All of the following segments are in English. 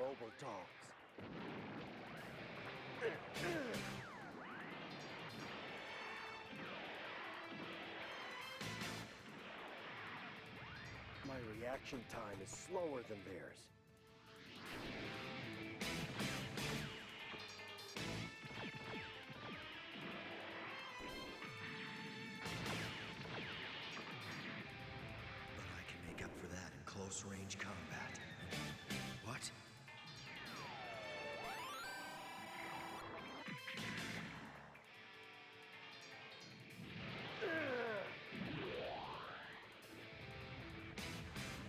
mobile dolls. My reaction time is slower than theirs. But I can make up for that in close-range combat. What?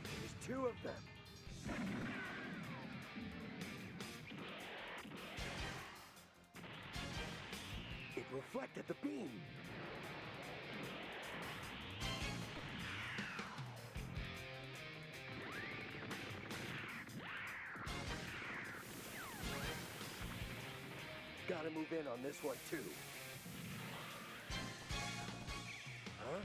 There's two of them. It reflected the beam. Gotta move in on this one too. Huh?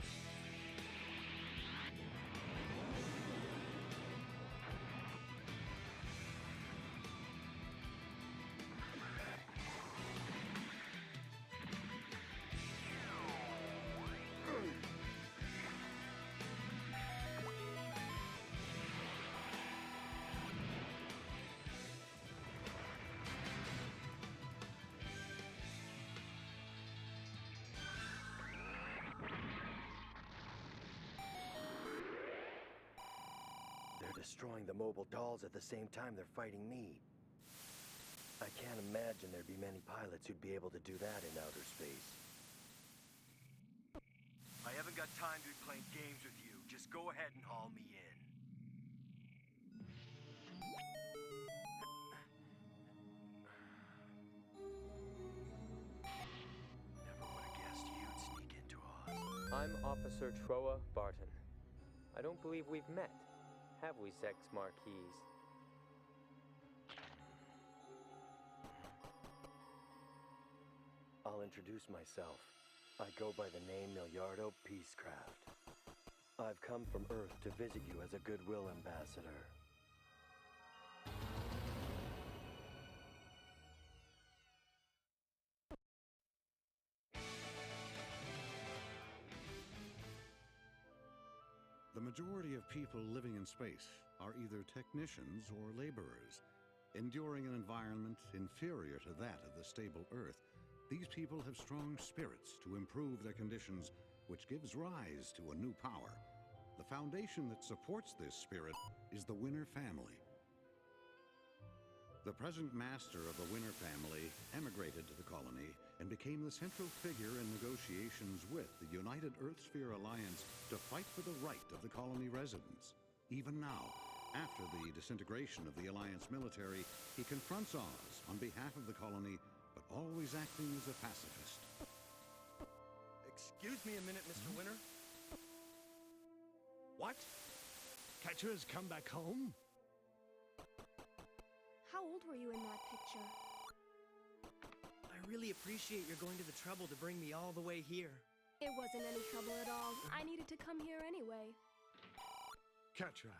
They're destroying the mobile dolls at the same time they're fighting me. I can't imagine there'd be many pilots who'd be able to do that in outer space. I haven't got time to be playing games with you. Just go ahead and haul me in. Never would have guessed you'd sneak into Oz. I'm Officer Troa Barton. I don't believe we've met, have we, Sex Marquise? I'll introduce myself. I go by the name Miliardo Peacecraft. I've come from Earth to visit you as a goodwill ambassador. The majority of people living in space are either technicians or laborers. Enduring an environment inferior to that of the stable Earth, these people have strong spirits to improve their conditions, which gives rise to a new power. The foundation that supports this spirit is the Winner family. The present master of the Winner family emigrated to the colony and became the central figure in negotiations with the United Earthsphere Alliance to fight for the right of the colony residents. Even now, after the disintegration of the Alliance military, he confronts Oz on behalf of the colony, but always acting as a pacifist. Excuse me a minute, Mr. Winner. What? Catcher has come back home? How old were you in that picture? I really appreciate your going to the trouble to bring me all the way here. It wasn't any trouble at all. I needed to come here anyway. Katra.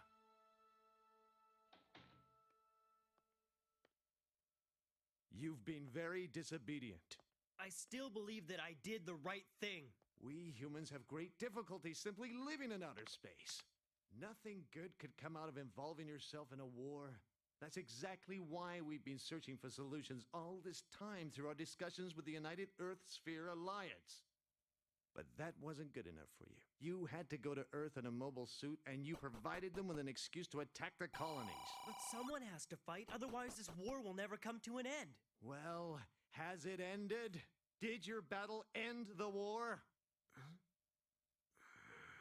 You've been very disobedient. I still believe that I did the right thing. We humans have great difficulty simply living in outer space. Nothing good could come out of involving yourself in a war. That's exactly why we've been searching for solutions all this time through our discussions with the United Earthsphere Alliance. But that wasn't good enough for you. You had to go to Earth in a mobile suit, and you provided them with an excuse to attack the colonies. But someone has to fight, otherwise this war will never come to an end. Well, has it ended? Did your battle end the war?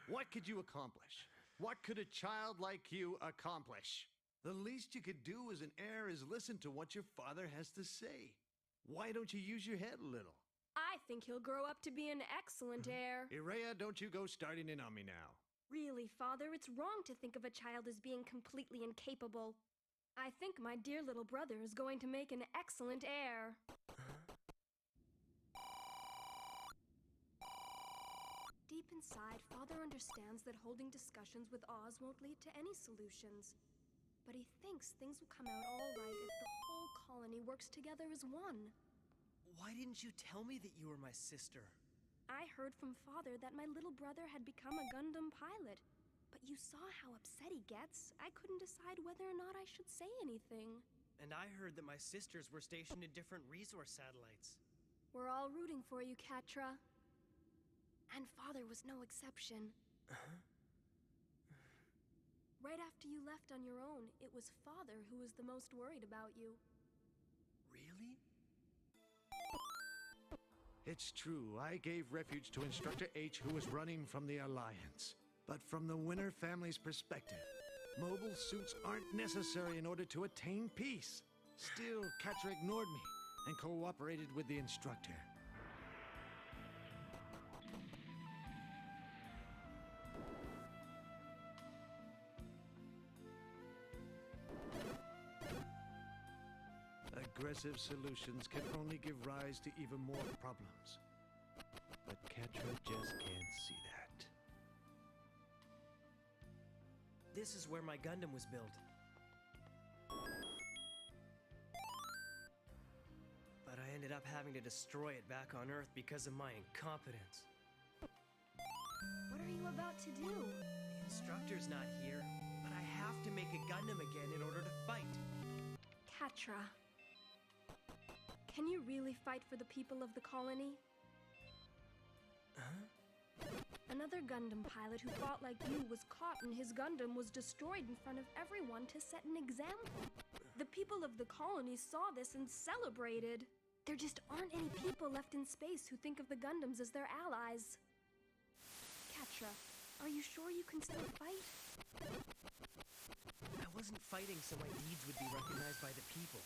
What could you accomplish? What could a child like you accomplish? The least you could do as an heir is listen to what your father has to say. Why don't you use your head a little? I think he'll grow up to be an excellent heir. Irea, don't you go starting in on me now. Really, Father, it's wrong to think of a child as being completely incapable. I think my dear little brother is going to make an excellent heir. Deep inside, Father understands that holding discussions with Oz won't lead to any solutions. but he thinks things will come out all right if the whole colony works together as one. Why didn't you tell me that you were my sister? I heard from Father that my little brother had become a Gundam pilot, but you saw how upset he gets. I couldn't decide whether or not I should say anything. And I heard that my sisters were stationed in different resource satellites. We're all rooting for you, Catra. And Father was no exception. Right after you left on your own, it was Father who was the most worried about you. Really? It's true, I gave refuge to Instructor H, who was running from the Alliance. But from the Winter family's perspective, mobile suits aren't necessary in order to attain peace. Still, Catra ignored me and cooperated with the Instructor. Aggressive solutions can only give rise to even more problems. But Catra just can't see that. This is where my Gundam was built. But I ended up having to destroy it back on Earth because of my incompetence. What are you about to do? The instructor's not here, but I have to make a Gundam again in order to fight. Catra. Can you really fight for the people of the colony? Huh? Another Gundam pilot who fought like you was caught and his Gundam was destroyed in front of everyone to set an example. The people of the colony saw this and celebrated. There just aren't any people left in space who think of the Gundams as their allies. Catra, are you sure you can still fight? I wasn't fighting so my deeds would be recognized by the people.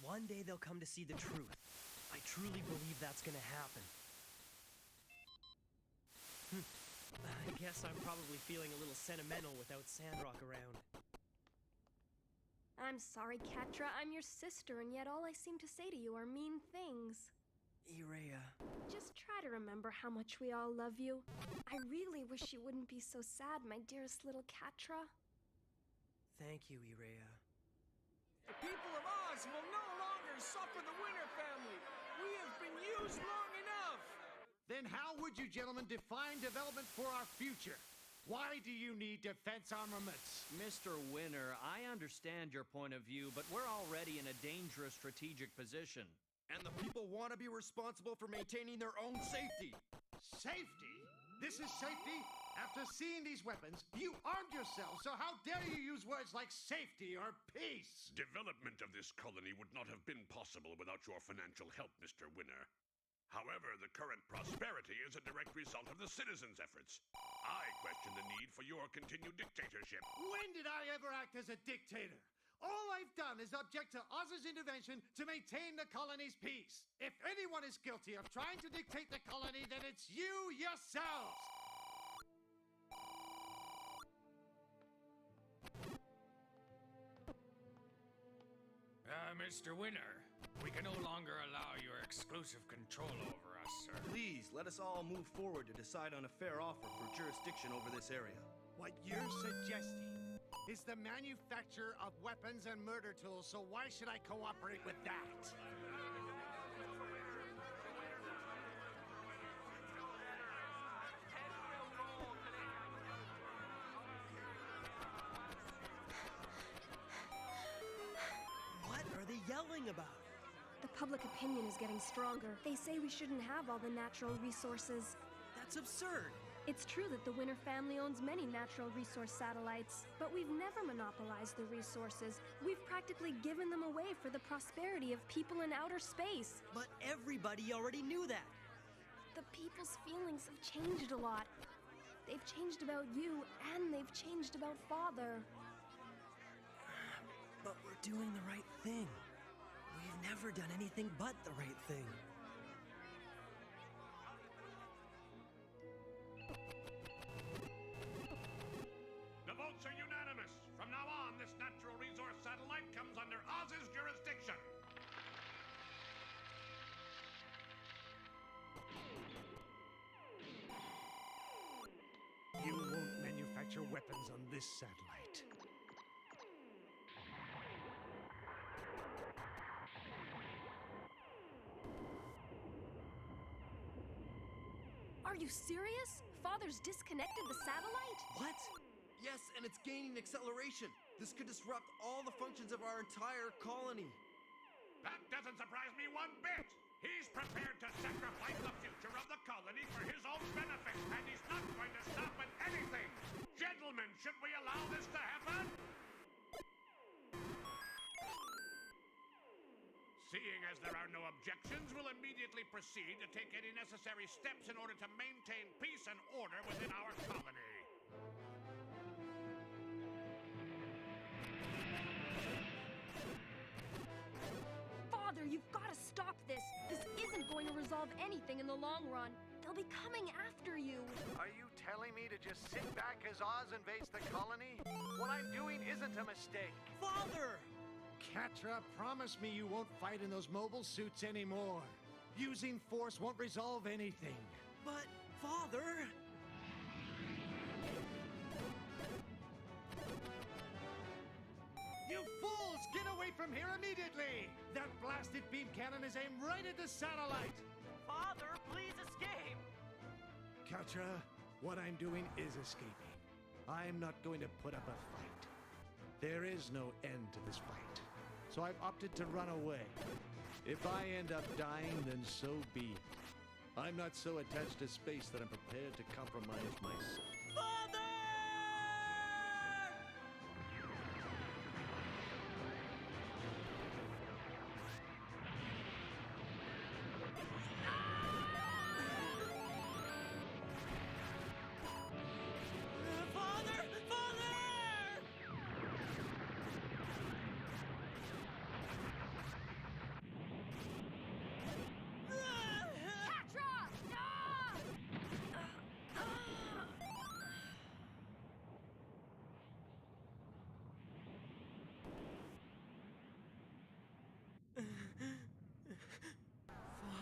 One day they'll come to see the truth. I truly believe that's gonna happen. I guess I'm probably feeling a little sentimental without Sandrock around. I'm sorry, Catra. I'm your sister, and yet all I seem to say to you are mean things. Irea. Just try to remember how much we all love you. I really wish you wouldn't be so sad, my dearest little Catra. Thank you, Irea. The people of Oz will no longer suffer the Winter family. We have been used long enough. Then how would you gentlemen define development for our future? Why do you need defense armaments? Mr. Winter, I understand your point of view, but we're already in a dangerous strategic position. And the people want to be responsible for maintaining their own safety. Safety? This is safety? After seeing these weapons, you armed yourselves, so how dare you use words like safety or peace? Development of this colony would not have been possible without your financial help, Mr. Winter. However, the current prosperity is a direct result of the citizens' efforts. I question the need for your continued dictatorship. When did I ever act as a dictator? All I've done is object to Oz's intervention to maintain the colony's peace. If anyone is guilty of trying to dictate the colony, then it's you yourselves! Mr. Winter, we can no longer allow your exclusive control over us, sir. Please, let us all move forward to decide on a fair offer for jurisdiction over this area. What you're suggesting is the manufacture of weapons and murder tools, so why should I cooperate with that? What are they yelling about? The public opinion is getting stronger. They say we shouldn't have all the natural resources. That's absurd. It's true that the Winter family owns many natural resource satellites, but we've never monopolized the resources. We've practically given them away for the prosperity of people in outer space. But everybody already knew that. The people's feelings have changed a lot. They've changed about you, and they've changed about Father. But we're doing the right thing. We've never done anything but the right thing. The votes are unanimous. From now on, this natural resource satellite comes under Oz's jurisdiction. You won't manufacture weapons on this satellite. Are you serious? Father's disconnected the satellite? What? Yes, and it's gaining acceleration. This could disrupt all the functions of our entire colony. That doesn't surprise me one bit. He's prepared to sacrifice the future of the colony for his own benefit, and he's not going to stop at anything. Gentlemen, should we allow this to happen? Seeing as there are no objections, we'll immediately proceed to take any necessary steps in order to maintain peace and order within our colony. Father, you've got to stop this. This isn't going to resolve anything in the long run. They'll be coming after you. Are you telling me to just sit back as Oz invades the colony? What I'm doing isn't a mistake. Father! Catra, promise me you won't fight in those mobile suits anymore. Using force won't resolve anything. But, Father... You fools! Get away from here immediately! That blasted beam cannon is aimed right at the satellite! Father, please escape! Catra, what I'm doing is escaping. I'm not going to put up a fight. There is no end to this fight. So I've opted to run away. If I end up dying, then so be it. I'm not so attached to space that I'm prepared to compromise myself. Father!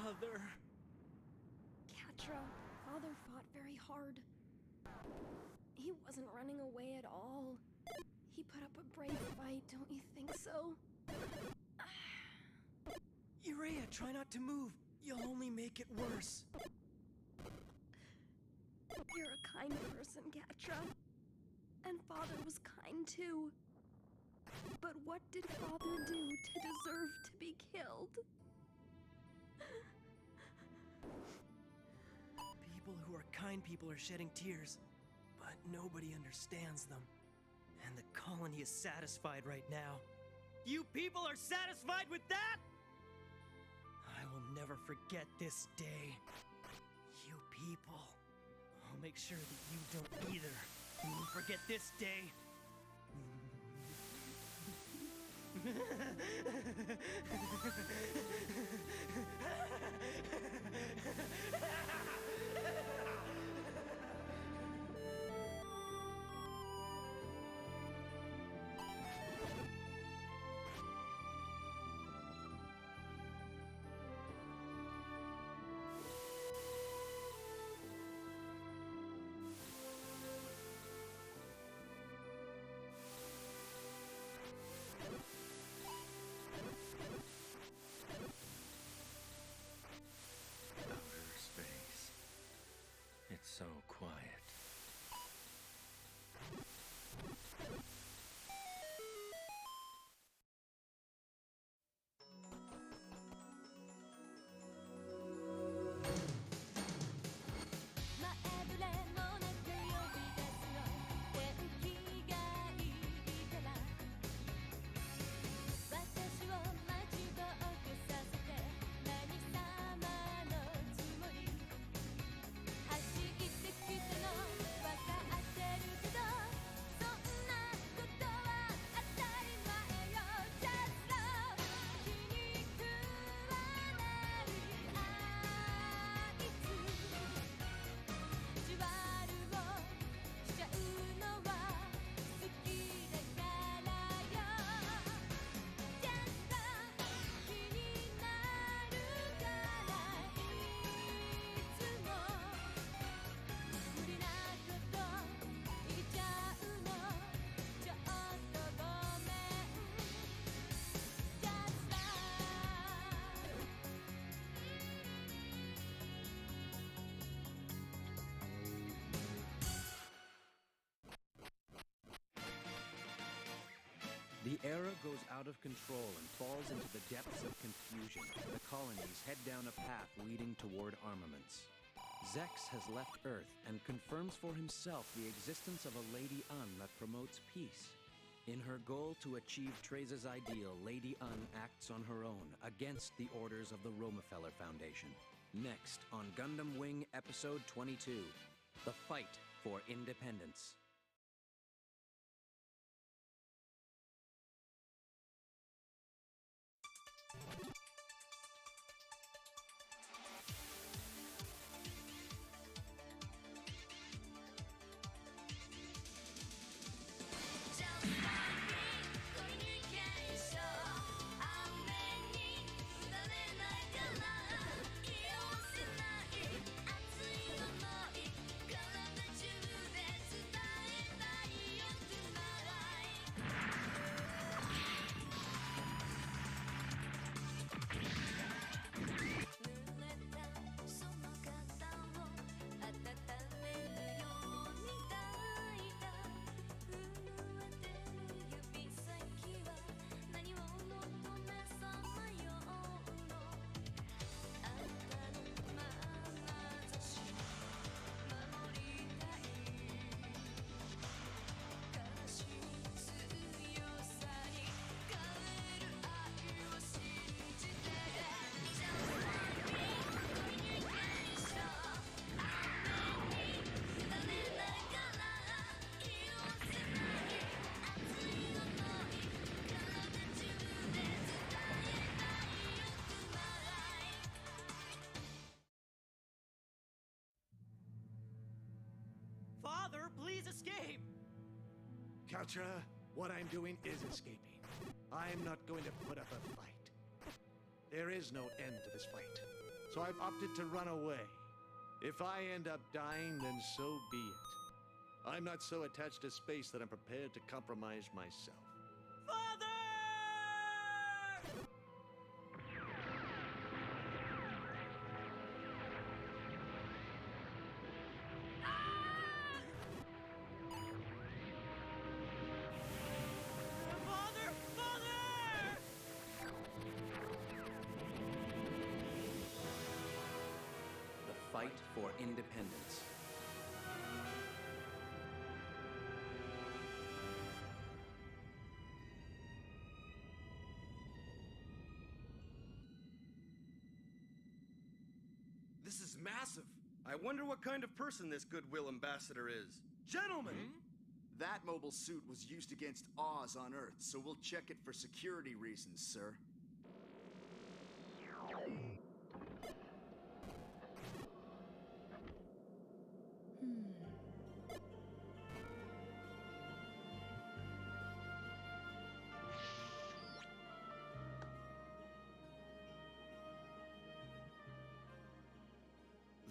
Father. Catra, Father fought very hard. He wasn't running away at all. He put up a brave fight, don't you think so? Urea, try not to move. You'll only make it worse. You're a kind person, Catra. And Father was kind too. But what did Father do to deserve to be killed? People who are kind people are shedding tears, but nobody understands them. And the colony is satisfied right now. You people are satisfied with that? I will never forget this day. You people. I'll make sure that you don't either. You won't forget this day. Outer space. It's so quiet. The era goes out of control and falls into the depths of confusion. The colonies head down a path leading toward armaments. Zex has left Earth and confirms for himself the existence of a Lady Un that promotes peace. In her goal to achieve Treza's ideal, Lady Un acts on her own, against the orders of the Romefeller Foundation. Next on Gundam Wing Episode 22, The Fight for Independence. Father, please escape! Kaltra, what I'm doing is escaping. I'm not going to put up a fight. There is no end to this fight, so I've opted to run away. If I end up dying, then so be it. I'm not so attached to space that I'm prepared to compromise myself. Father! The Fight for Independence. This is massive. I wonder what kind of person this goodwill ambassador is. Gentlemen! That mobile suit was used against Oz on Earth, so we'll check it for security reasons, sir.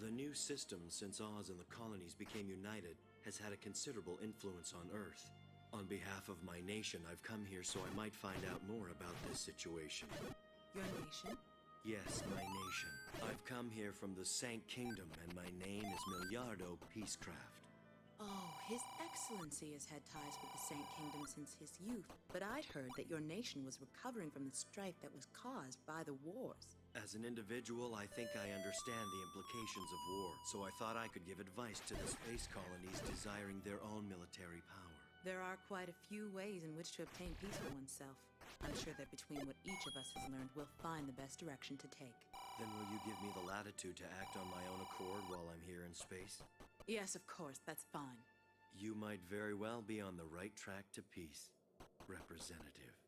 The new system, since Oz and the colonies became united, has had a considerable influence on Earth. On behalf of my nation, I've come here so I might find out more about this situation. Your nation? Yes, my nation. I've come here from the Sank Kingdom, and my name is Miliardo Peacecraft. Oh, His Excellency has had ties with the Sank Kingdom since his youth, but I'd heard that your nation was recovering from the strife that was caused by the wars. As an individual, I think I understand the implications of war, so I thought I could give advice to the space colonies desiring their own military power. There are quite a few ways in which to obtain peace for oneself. I'm sure that between what each of us has learned, we'll find the best direction to take. Then will you give me the latitude to act on my own accord while I'm here in space? Yes, of course, that's fine. You might very well be on the right track to peace, Representative.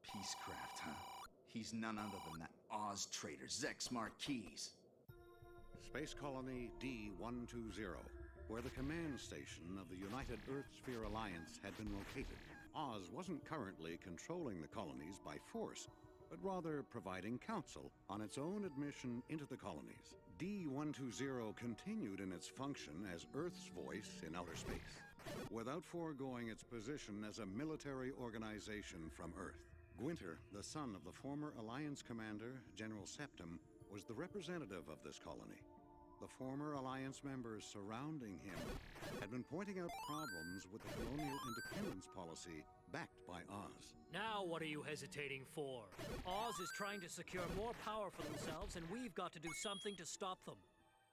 Peacecraft, huh? He's none other than that Oz traitor, Zex Marquise. Space Colony D-120, where the command station of the United Earth Sphere Alliance had been located. Oz wasn't currently controlling the colonies by force, but rather providing counsel on its own admission into the colonies. D-120 continued in its function as Earth's voice in outer space, without foregoing its position as a military organization from Earth. Gwinter, the son of the former Alliance commander, General Septim, was the representative of this colony. The former Alliance members surrounding him had been pointing out problems with the colonial independence policy backed by Oz. Now what are you hesitating for? Oz is trying to secure more power for themselves, and we've got to do something to stop them.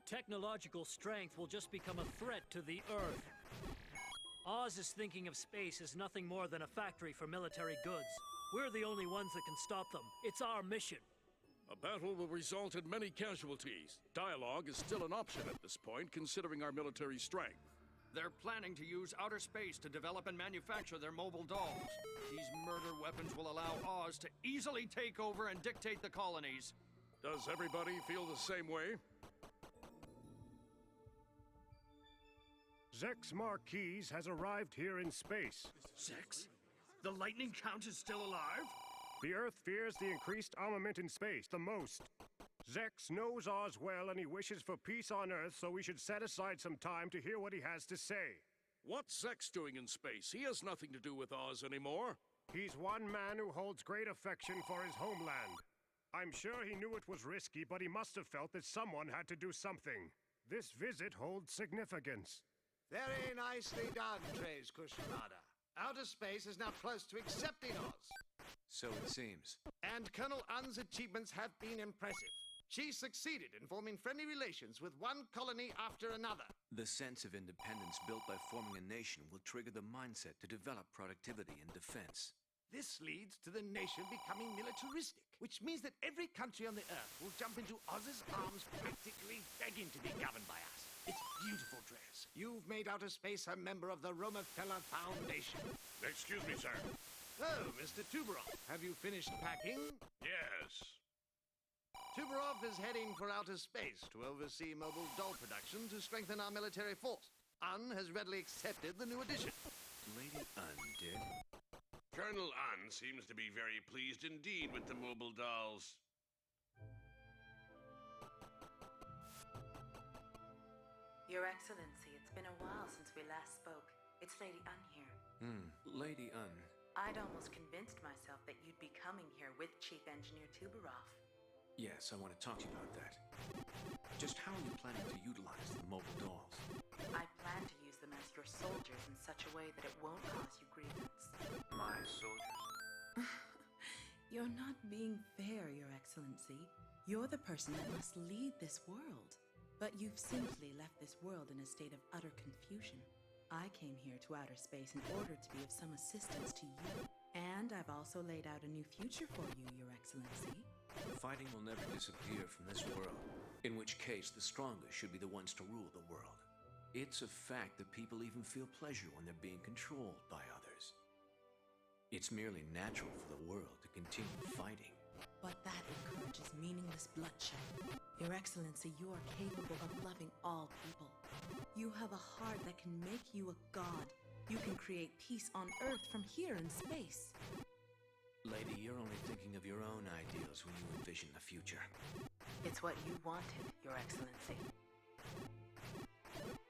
Technological strength will just become a threat to the Earth. Oz is thinking of space as nothing more than a factory for military goods. We're the only ones that can stop them. It's our mission. A battle will result in many casualties. Dialogue is still an option at this point, considering our military strength. They're planning to use outer space to develop and manufacture their mobile dolls. These murder weapons will allow Oz to easily take over and dictate the colonies. Does everybody feel the same way? Zex Marquise has arrived here in space. Zex? The Lightning Count is still alive? The Earth fears the increased armament in space the most. Zex knows Oz well and he wishes for peace on Earth, so we should set aside some time to hear what he has to say. What's Zex doing in space? He has nothing to do with Oz anymore. He's one man who holds great affection for his homeland. I'm sure he knew it was risky, but he must have felt that someone had to do something. This visit holds significance. Very nicely done, Tres Cushionada. Outer space is now close to accepting Oz. So it seems. And Colonel Un's achievements have been impressive. She succeeded in forming friendly relations with one colony after another. The sense of independence built by forming a nation will trigger the mindset to develop productivity and defense. This leads to the nation becoming militaristic, which means that every country on the Earth will jump into Oz's arms, practically begging to be governed by us. It's beautiful, Tres. You've made outer space a member of the Romafella Foundation. Excuse me, sir. Oh, Mr. Tuberov, have you finished packing? Yes. Tuberov is heading for outer space to oversee mobile doll production to strengthen our military force. Un has readily accepted the new addition. Lady Un did? Colonel Un seems to be very pleased indeed with the mobile dolls. Your Excellency, it's been a while since we last spoke. It's Lady Un here. Lady Un. I'd almost convinced myself that you'd be coming here with Chief Engineer Tuberov. Yes, I want to talk to you about that. Just how are you planning to utilize the mobile dolls? I plan to use them as your soldiers in such a way that it won't cause you grievance. My soldiers? You're not being fair, Your Excellency. You're the person that must lead this world. But you've simply left this world in a state of utter confusion. I came here to outer space in order to be of some assistance to you. And I've also laid out a new future for you, Your Excellency. Fighting will never disappear from this world, in which case the strongest should be the ones to rule the world. It's a fact that people even feel pleasure when they're being controlled by others. It's merely natural for the world to continue fighting. But that encourages meaningless bloodshed. Your Excellency, you are capable of loving all people. You have a heart that can make you a god. You can create peace on Earth from here in space. Lady, you're only thinking of your own ideals when you envision the future. It's what you wanted, Your Excellency.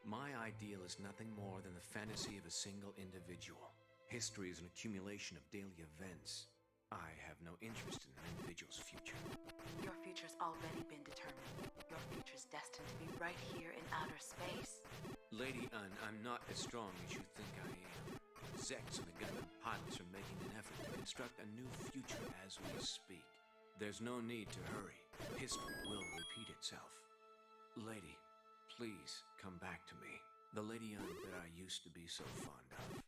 My ideal is nothing more than the fantasy of a single individual. History is an accumulation of daily events. I have no interest in an individual's future. Your future's already been determined. Your future's destined to be right here in outer space. Lady Un, I'm not as strong as you think I am. Zex and the Gundam pilots are making an effort to construct a new future as we speak. There's no need to hurry. History will repeat itself. Lady, please come back to me. The Lady Un that I used to be so fond of.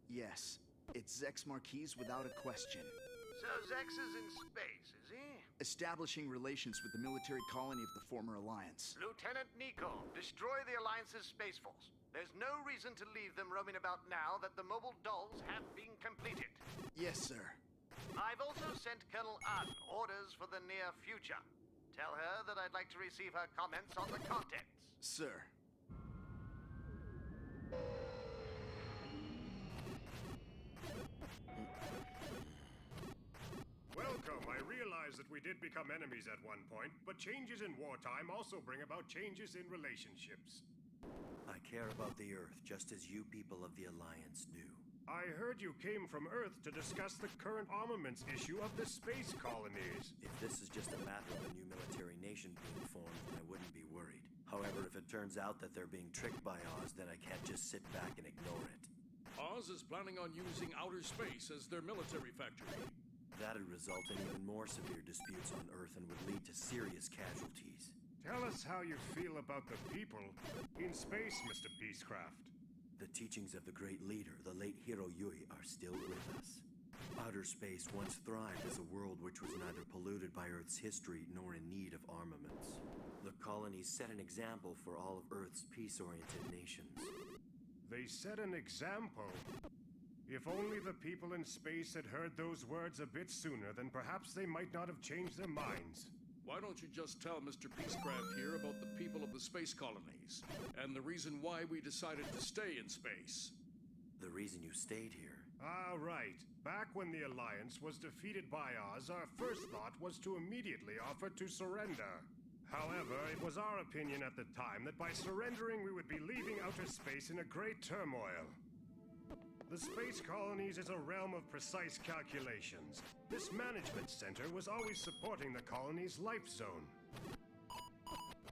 Yes, it's Zex Marquise without a question. So Zex is in space, is he? Establishing relations with the military colony of the former Alliance. Lieutenant Nico, destroy the Alliance's space force. There's no reason to leave them roaming about now that the mobile dolls have been completed. Yes, sir. I've also sent Colonel Un orders for the near future. Tell her that I'd like to receive her comments on the contents. Sir. Welcome. I realize that we did become enemies at one point, but changes in wartime also bring about changes in relationships. I care about the Earth just as you people of the Alliance do. I heard you came from Earth to discuss the current armaments issue of the space colonies. If this is just a matter of a new military nation being formed, I wouldn't be worried. However, if it turns out that they're being tricked by Oz, then I can't just sit back and ignore it. Oz is planning on using outer space as their military factory. That'd result in even more severe disputes on Earth and would lead to serious casualties. Tell us how you feel about the people in space, Mr. Peacecraft. The teachings of the great leader, the late Hiro Yui, are still with us. Outer space once thrived as a world which was neither polluted by Earth's history nor in need of armaments. The colonies set an example for all of Earth's peace-oriented nations. They set an example? If only the people in space had heard those words a bit sooner, then perhaps they might not have changed their minds. Why don't you just tell Mr. Peacecraft here about the people of the space colonies, and the reason why we decided to stay in space? The reason you stayed here? Ah, right. Back when the Alliance was defeated by Oz, our first thought was to immediately offer to surrender. However, it was our opinion at the time that by surrendering we would be leaving outer space in a great turmoil. The space colonies is a realm of precise calculations. This management center was always supporting the colony's life zone.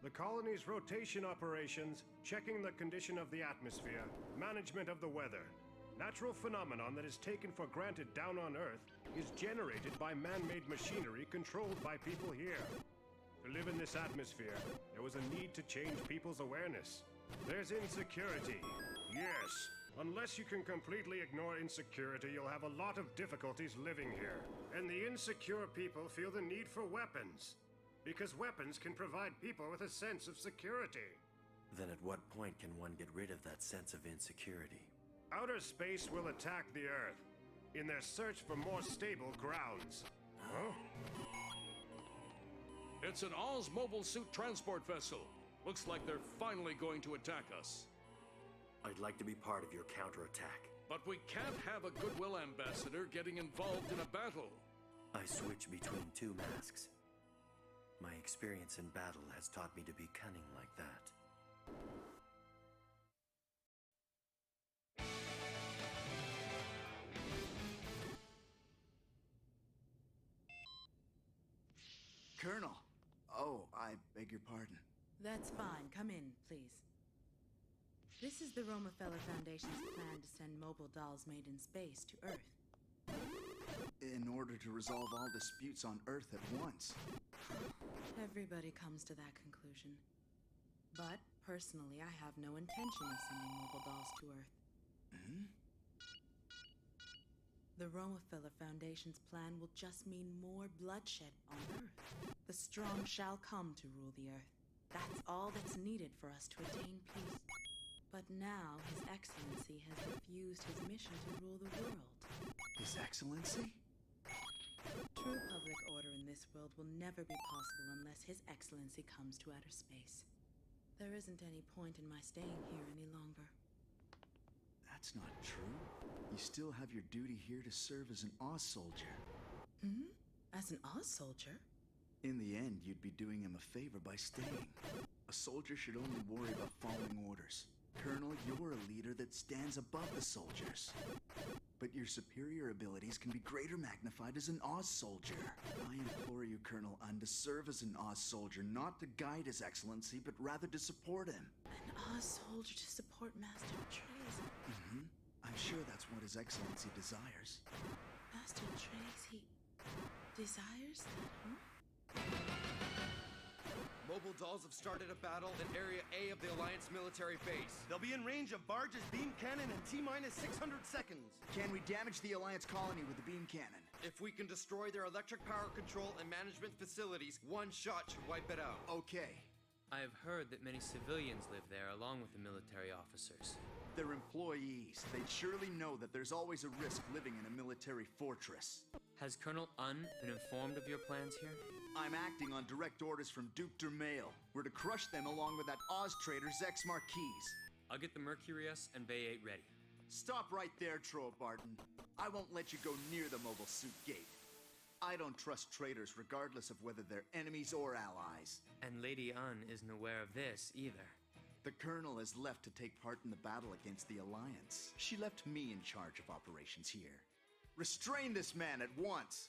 The colony's rotation operations, checking the condition of the atmosphere, management of the weather. Natural phenomenon that is taken for granted down on Earth is generated by man-made machinery controlled by people here. To live in this atmosphere, there was a need to change people's awareness. There's insecurity. Yes. Unless you can completely ignore insecurity, you'll have a lot of difficulties living here. And the insecure people feel the need for weapons. Because weapons can provide people with a sense of security. Then at what point can one get rid of that sense of insecurity? Outer space will attack the Earth in their search for more stable grounds. Huh? It's an Oz mobile suit transport vessel. Looks like they're finally going to attack us. I'd like to be part of your counterattack. But we can't have a goodwill ambassador getting involved in a battle. I switch between two masks. My experience in battle has taught me to be cunning like that. Colonel! Oh, I beg your pardon. That's fine. Come in, please. This is the Rockefeller Foundation's plan to send mobile dolls made in space to Earth. In order to resolve all disputes on Earth at once. Everybody comes to that conclusion. But, personally, I have no intention of sending mobile dolls to Earth. Hmm? The Rockefeller Foundation's plan will just mean more bloodshed on Earth. The strong shall come to rule the Earth. That's all that's needed for us to attain peace. But now, His Excellency has refused his mission to rule the world. His Excellency? True public order in this world will never be possible unless His Excellency comes to outer space. There isn't any point in my staying here any longer. That's not true. You still have your duty here to serve as an Oz soldier. Hmm? As an Oz soldier? In the end, you'd be doing him a favor by staying. A soldier should only worry about following orders. Colonel, you're a leader that stands above the soldiers. But your superior abilities can be greater magnified as an Oz soldier. I implore you, Colonel Un, to serve as an Oz soldier, not to guide His Excellency, but rather to support him. An Oz soldier to support Master Trace? Mm-hmm. I'm sure that's what His Excellency desires. Master Trace, he desires that, huh? Mobile dolls have started a battle in Area A of the Alliance military base. They'll be in range of Barge's beam cannon in T-minus 600 seconds. Can we damage the Alliance colony with the beam cannon? If we can destroy their electric power control and management facilities, one shot should wipe it out. Okay. I have heard that many civilians live there along with the military officers. They're employees. They'd surely know that there's always a risk living in a military fortress. Has Colonel Un been informed of your plans here? I'm acting on direct orders from Duke Dermail. We're to crush them along with that Oz traitor Zex Marquise. I'll get the Mercurius and Bay 8 ready. Stop right there, Troll Barton. I won't let you go near the mobile suit gate. I don't trust traitors regardless of whether they're enemies or allies. And Lady Un isn't aware of this either. The Colonel is left to take part in the battle against the Alliance. She left me in charge of operations here. Restrain this man at once!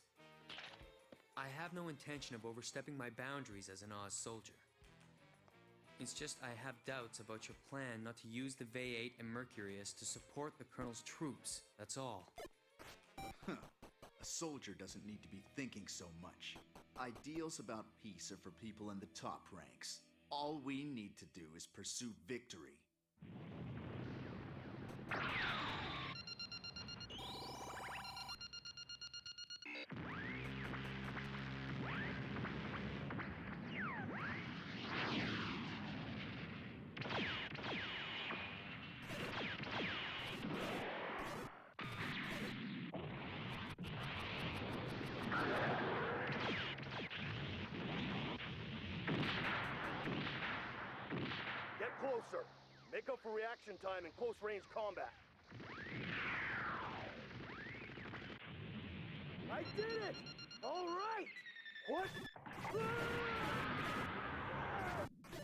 I have no intention of overstepping my boundaries as an Oz soldier. It's just I have doubts about your plan not to use the V8 and Mercurius to support the Colonel's troops, that's all. Huh. A soldier doesn't need to be thinking so much. Ideals about peace are for people in the top ranks. All we need to do is pursue victory. Get closer. Make up for reaction time in close-range combat. I did it! All right! What?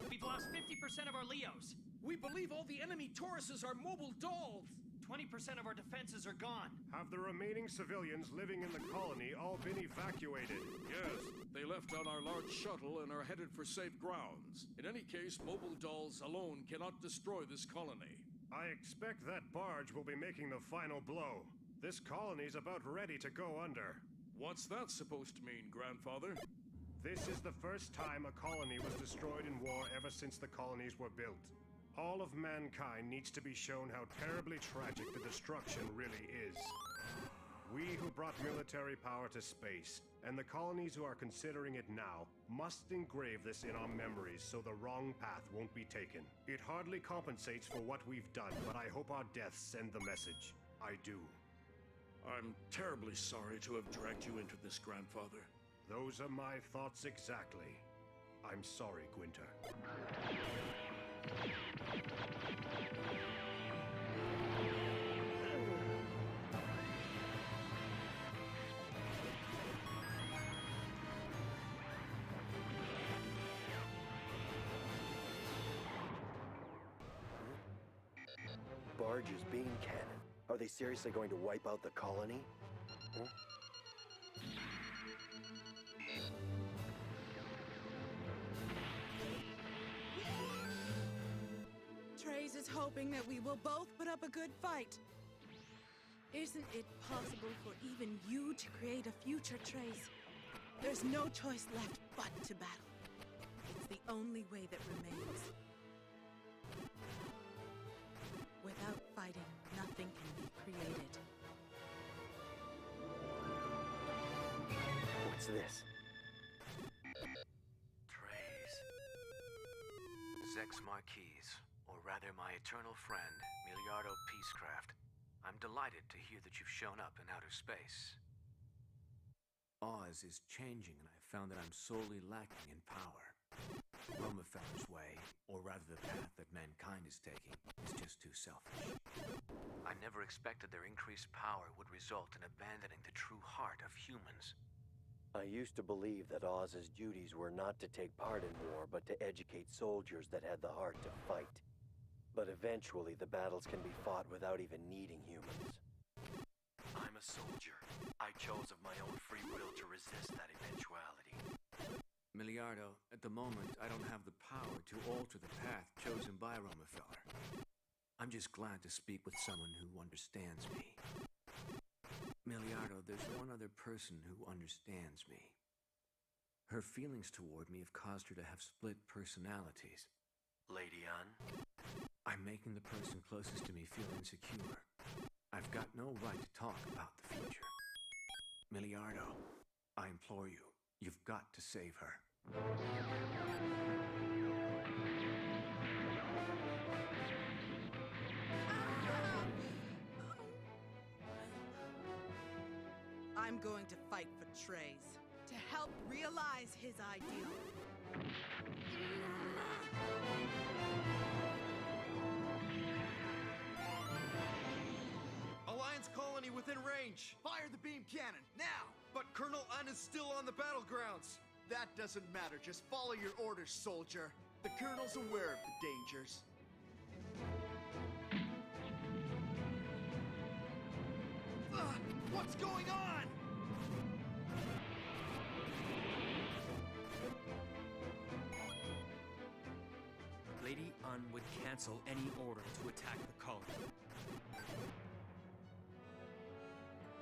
We've lost 50% of our Leos. We believe all the enemy Tauruses are mobile dolls. 20% of our defenses are gone. Have the remaining civilians living in the colony all been evacuated? Yes, they left on our large shuttle and are headed for safe grounds. In any case, mobile dolls alone cannot destroy this colony. I expect that barge will be making the final blow. This colony's about ready to go under. What's that supposed to mean, Grandfather? This is the first time a colony was destroyed in war ever since the colonies were built. All of mankind needs to be shown how terribly tragic the destruction really is. We who brought military power to space, and the colonies who are considering it now, must engrave this in our memories so the wrong path won't be taken. It hardly compensates for what we've done, but I hope our deaths send the message. I do. I'm terribly sorry to have dragged you into this, Grandfather. Those are my thoughts exactly. I'm sorry, Gwynter. Barge's beam cannon. Are they seriously going to wipe out the colony? Huh? Trace is hoping that we will both put up a good fight. Isn't it possible for even you to create a future, Trace? There's no choice left but to battle. It's the only way that remains. Without fighting, nothing can be created. What's this? Trace. Zex Marquise, or rather my eternal friend, Miliardo Peacecraft. I'm delighted to hear that you've shown up in outer space. Oz is changing, and I've found that I'm sorely lacking in power. Romefeller's way, or rather the path that mankind is taking, is just too selfish. I never expected their increased power would result in abandoning the true heart of humans. I used to believe that Oz's duties were not to take part in war, but to educate soldiers that had the heart to fight. But eventually, the battles can be fought without even needing humans. I'm a soldier. I chose of my own free will to resist that eventuality. Miliardo, at the moment, I don't have the power to alter the path chosen by Romefeller. I'm just glad to speak with someone who understands me. Miliardo, there's one other person who understands me. Her feelings toward me have caused her to have split personalities. Lady Anne? I'm making the person closest to me feel insecure. I've got no right to talk about the future. Miliardo, I implore you, you've got to save her. I'm going to fight for Trace, to help realize his ideal. Alliance colony within range! Fire the beam cannon, now! But Colonel Ann is still on the battlegrounds! That doesn't matter, just follow your orders, soldier. The Colonel's aware of the dangers. What's going on? Lady Un would cancel any order to attack the colony.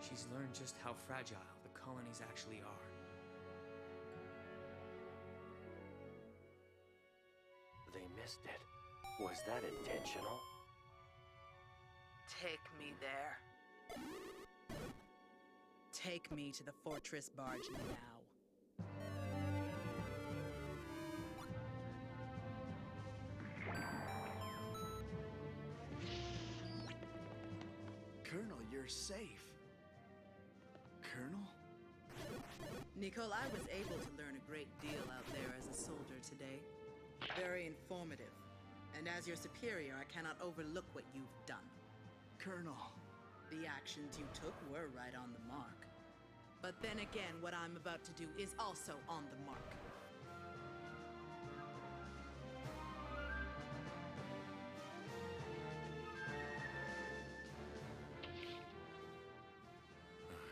She's learned just how fragile the colonies actually are. They missed it. Was that intentional? Take me there. Take me to the fortress barge now. Colonel, you're safe. Colonel? Nicole, I was able to learn a great deal out there as a soldier today. Very informative. And as your superior, I cannot overlook what you've done. Colonel. The actions you took were right on the mark. But then again, what I'm about to do is also on the mark.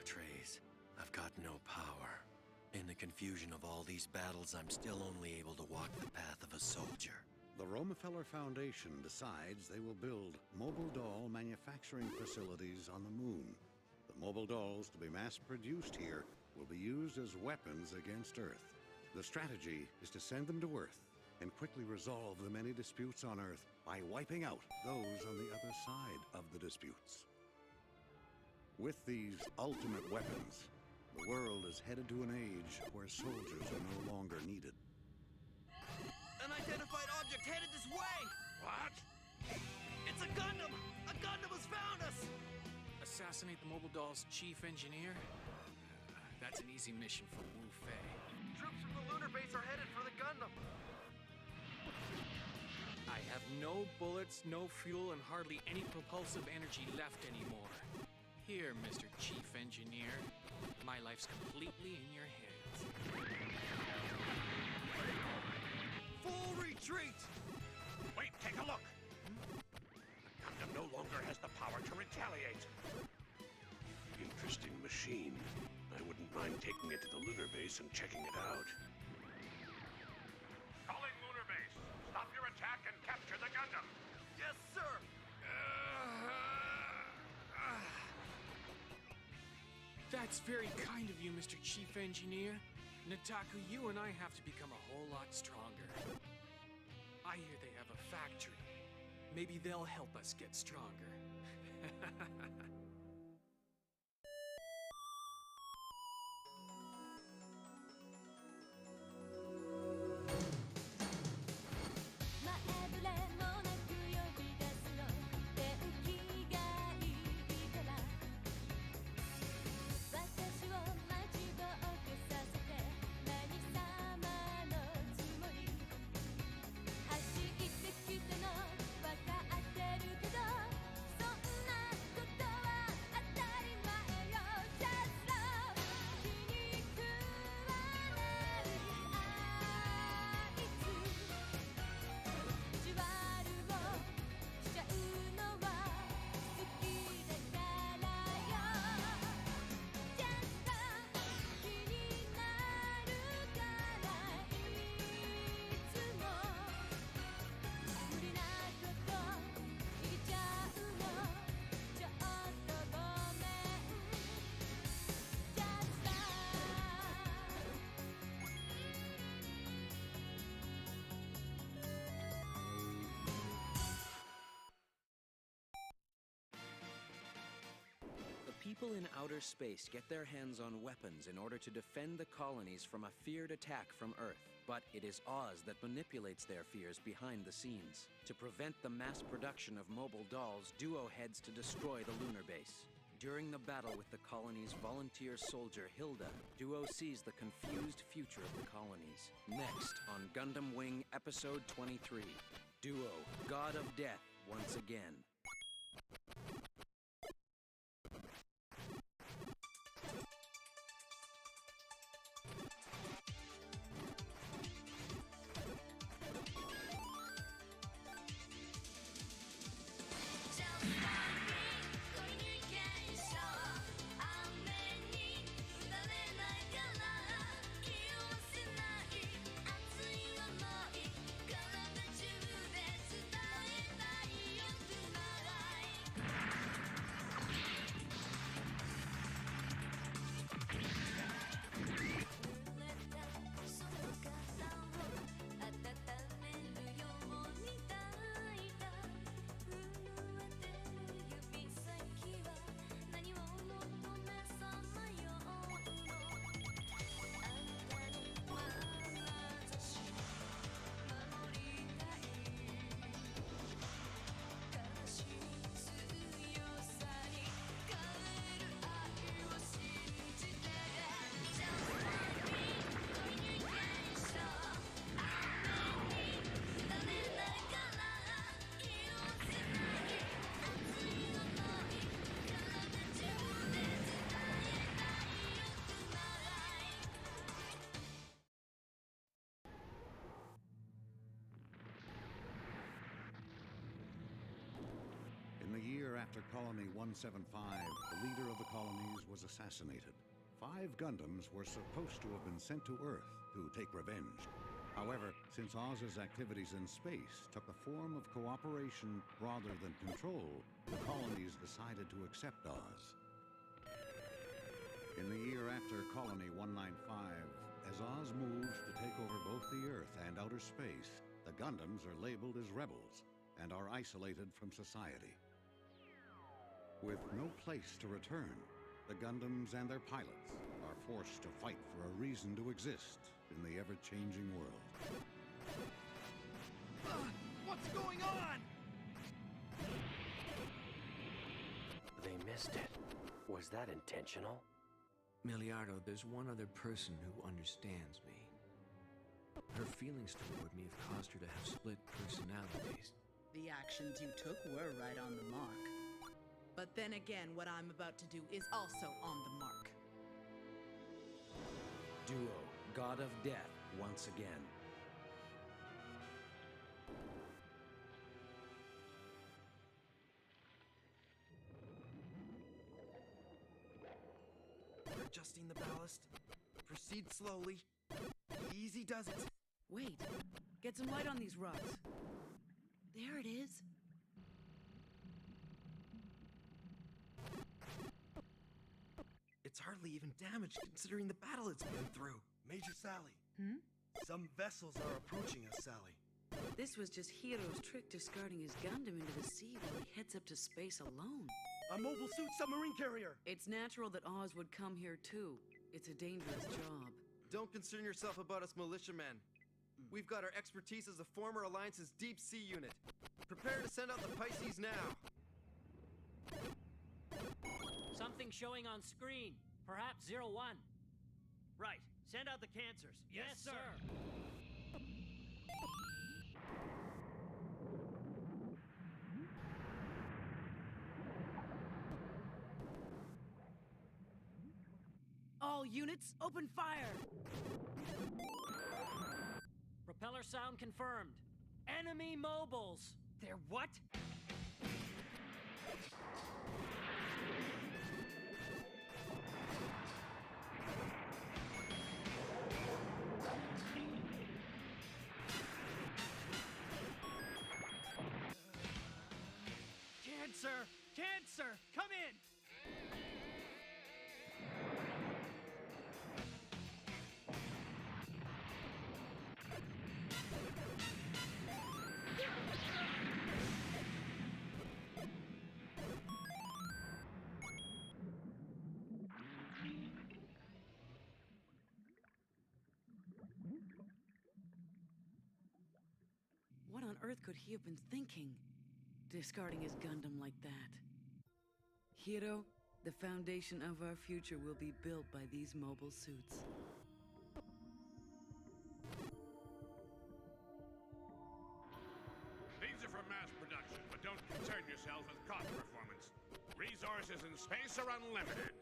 Trace, I've got no power. In the confusion of all these battles, I'm still only able to walk the path of a soldier. The Romefeller Foundation decides they will build mobile doll manufacturing facilities on the moon. The mobile dolls to be mass-produced here will be used as weapons against Earth. The strategy is to send them to Earth and quickly resolve the many disputes on Earth by wiping out those on the other side of the disputes. With these ultimate weapons, the world is headed to an age where soldiers are no longer needed. Unidentified object headed this way! What? It's a Gundam! A Gundam has found us! Assassinate the mobile doll's chief engineer? That's an easy mission for Wu Fei. Troops from the lunar base are headed for the Gundam. I have no bullets, no fuel, and hardly any propulsive energy left anymore. Here, Mr. Chief Engineer. My life's completely in your hands. Full retreat! Wait, take a look! The Gundam no longer has the power to retaliate. Interesting machine. I wouldn't mind taking it to the lunar base and checking it out. Calling lunar base. Stop your attack and capture the Gundam. Yes, sir! That's very kind of you, Mr. Chief Engineer. Nataku, you and I have to become a whole lot stronger. I hear they have a factory. Maybe they'll help us get stronger. People in outer space get their hands on weapons in order to defend the colonies from a feared attack from Earth. But it is Oz that manipulates their fears behind the scenes. To prevent the mass production of mobile dolls, Duo heads to destroy the lunar base. During the battle with the colony's volunteer soldier Hilda, Duo sees the confused future of the colonies. Next on Gundam Wing Episode 23, Duo, God of Death, once again. after Colony 175, the leader of the colonies was assassinated. 5 Gundams were supposed to have been sent to Earth to take revenge. However, since Oz's activities in space took the form of cooperation rather than control, the colonies decided to accept Oz. In the year after Colony 195, as Oz moves to take over both the Earth and outer space, the Gundams are labeled as rebels and are isolated from society. With no place to return, the Gundams and their pilots are forced to fight for a reason to exist in the ever-changing world. What's going on? They missed it. Was that intentional? Miliardo, there's one other person who understands me. Her feelings toward me have caused her to have split personalities. The actions you took were right on the mark. But then again, what I'm about to do is also on the mark. Duo, God of Death, once again. Adjusting the ballast. Proceed slowly. Easy does it. Wait, get some light on these rocks. There it is. It's hardly even damaged considering the battle it's been through. Major Sally. Some vessels are approaching us, Sally. This was just Hiro's trick discarding his Gundam into the sea while he heads up to space alone. A mobile suit submarine carrier! It's natural that Oz would come here too. It's a dangerous job. Don't concern yourself about us militiamen. We've got our expertise as the former Alliance's deep sea unit. Prepare to send out the Pisces now. Something showing on screen. Perhaps 01. Right. Send out the cancers. Yes, sir. All units, open fire! Propeller sound confirmed. Enemy mobiles. They're what? Cancer! Cancer! Come in! What on earth could he have been thinking? Discarding his Gundam like that. Hiro, the foundation of our future will be built by these mobile suits. These are for mass production, but don't concern yourself with cost performance. Resources in space are unlimited.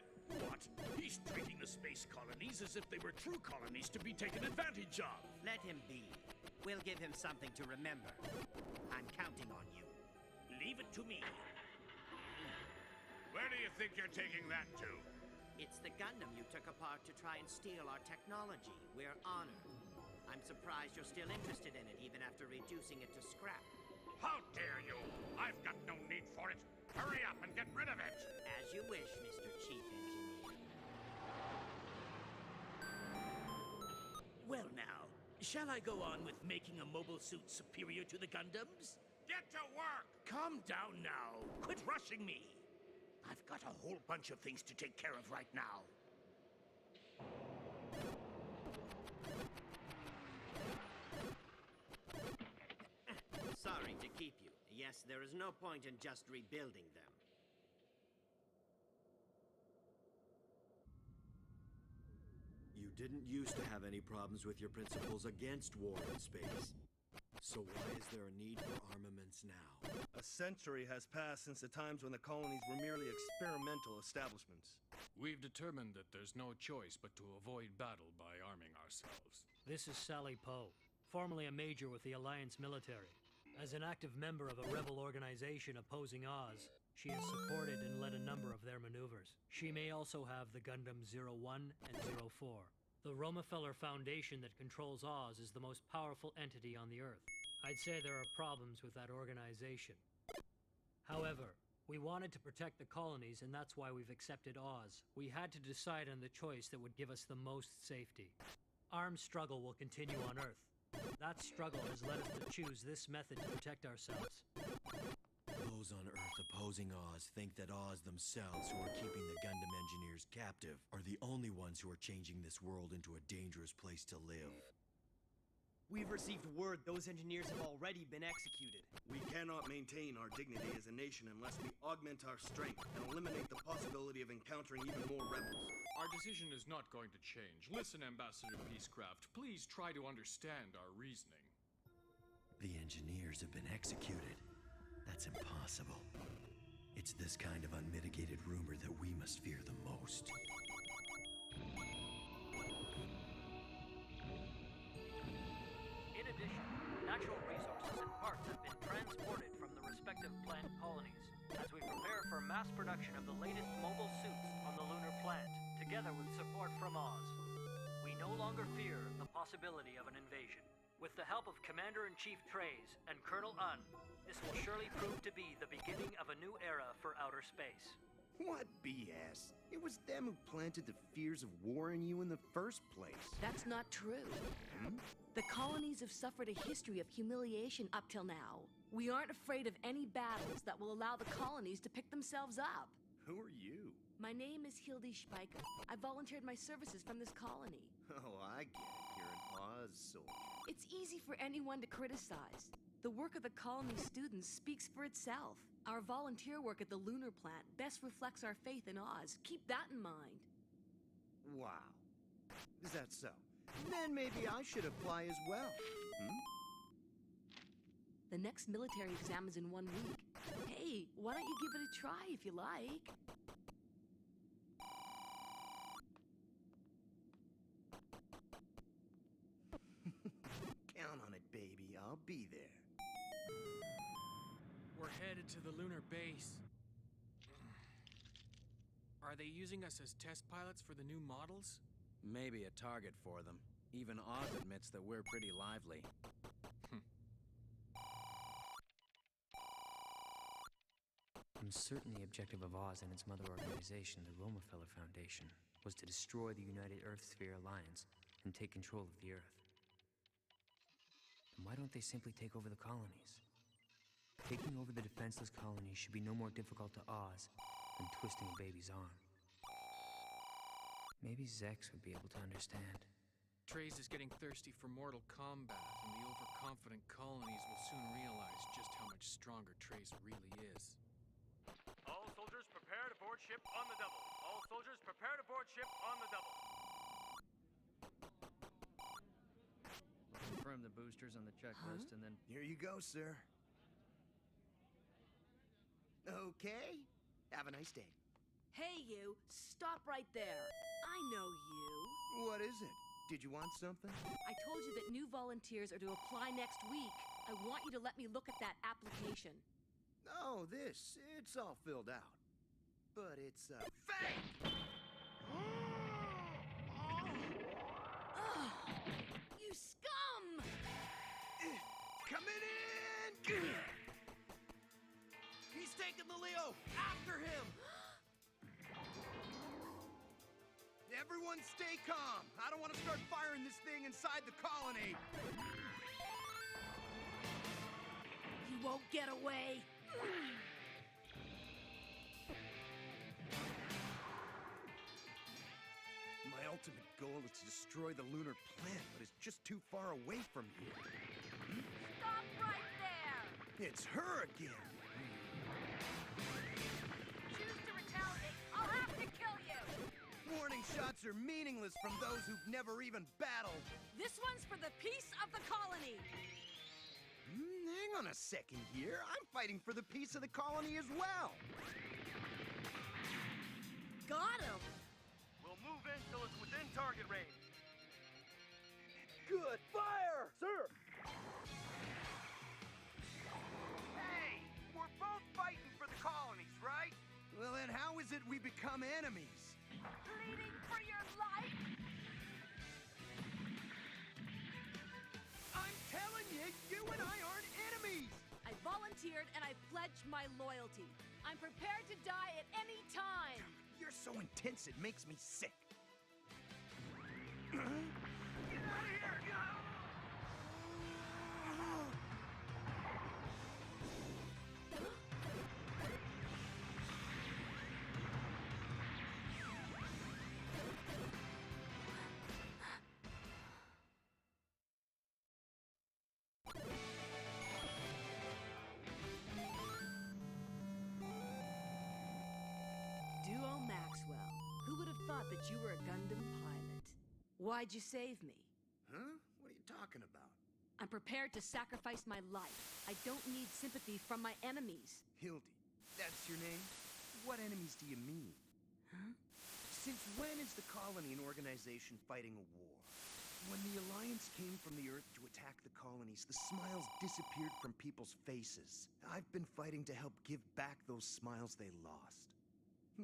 What? He's treating the space colonies as if they were true colonies to be taken advantage of. Let him be. We'll give him something to remember. I'm counting on you. Leave it to me. Where do you think you're taking that to? It's the Gundam you took apart to try and steal our technology. We're honored. I'm surprised you're still interested in it, even after reducing it to scrap. How dare you! I've got no need for it. Hurry up and get rid of it! As you wish, Mr. Chief Engineer. Well now, shall I go on with making a mobile suit superior to the Gundams? Get to work! Calm down now. Quit rushing me. I've got a whole bunch of things to take care of right now. Sorry to keep you. Yes, there is no point in just rebuilding them. You didn't used to have any problems with your principles against war in space. So why is there a need for armaments now? A century has passed since the times when the colonies were merely experimental establishments. We've determined that there's no choice but to avoid battle by arming ourselves. This is Sally Poe, formerly a major with the Alliance military. As an active member of a rebel organization opposing Oz, She has supported and led a number of their maneuvers. She may also have the Gundam 01 and 04. The Romefeller Foundation that controls Oz is the most powerful entity on the Earth. I'd say there are problems with that organization. However, we wanted to protect the colonies, and that's why we've accepted Oz. We had to decide on the choice that would give us the most safety. Armed struggle will continue on Earth. That struggle has led us to choose this method to protect ourselves. Those on Earth opposing Oz think that Oz themselves, who are keeping the Gundam engineers captive, are the only ones who are changing this world into a dangerous place to live. We've received word those engineers have already been executed. We cannot maintain our dignity as a nation unless we augment our strength and eliminate the possibility of encountering even more rebels. Our decision is not going to change. Listen, Ambassador Peacecraft, please try to understand our reasoning. The engineers have been executed. That's impossible. It's this kind of unmitigated rumor that we must fear the most. In addition, natural resources and parts have been transported from the respective plant colonies as we prepare for mass production of the latest mobile suits on the lunar plant, together with support from Oz. We no longer fear the possibility of an invasion. With the help of Commander-in-Chief Treize and Colonel Un, this will surely prove to be the beginning of a new era for outer space. What BS? It was them who planted the fears of war in you in the first place. That's not true. The colonies have suffered a history of humiliation up till now. We aren't afraid of any battles that will allow the colonies to pick themselves up. Who are you? My name is Hildy Spiker. I volunteered my services from this colony. Oh, I get it. You're an Oz soldier. It's easy for anyone to criticize. The work of the colony students speaks for itself. Our volunteer work at the lunar plant best reflects our faith in Oz. Keep that in mind. Wow. Is that so? Then maybe I should apply as well. The next military exam is in 1 week. Hey, why don't you give it a try if you like? Count on it, baby. I'll be there. We're headed to the lunar base. Are they using us as test pilots for the new models? Maybe a target for them. Even Oz admits that we're pretty lively. I'm certain the objective of Oz and its mother organization, the Romefeller Foundation, was to destroy the United Earth Sphere Alliance and take control of the Earth. And why don't they simply take over the colonies? Taking over the defenseless colonies should be no more difficult to Oz than twisting a baby's arm. Maybe Zex would be able to understand. Treize is getting thirsty for mortal combat, and the overconfident colonies will soon realize just how much stronger Treize really is. All soldiers prepare to board ship on the double. All soldiers prepare to board ship on the double. Confirm the boosters on the checklist and then... Here you go, sir. Okay. Have a nice day. Hey, you! Stop right there! I know you! What is it? Did you want something? I told you that new volunteers are to apply next week. I want you to let me look at that application. Oh, this. It's all filled out. But it's, fake! Ugh! You scum! Coming in! He's taking the Leo! After him! Everyone stay calm! I don't want to start firing this thing inside the colony! You won't get away! My ultimate goal is to destroy the lunar plant, but it's just too far away from here. Stop right there! It's her again! Choose to retaliate! I'll have to kill you! Warning shots are meaningless from those who've never even battled. This one's for the peace of the colony! Hang on a second here. I'm fighting for the peace of the colony as well. Got him! We'll move in till it's within target range. Good fire! Sir! Hey! We're both fighting for the colonies, right? it we become enemies? Pleading for your life? I'm telling you, you and I aren't enemies! I volunteered and I pledged my loyalty. I'm prepared to die at any time. You're so intense, it makes me sick. Get out of here! Duo Maxwell. Who would have thought that you were a Gundam pilot? Why'd you save me? Huh? What are you talking about? I'm prepared to sacrifice my life. I don't need sympathy from my enemies. Hildy, that's your name? What enemies do you mean? Huh? Since when is the colony an organization fighting a war? When the Alliance came from the Earth to attack the colonies, the smiles disappeared from people's faces. I've been fighting to help give back those smiles they lost.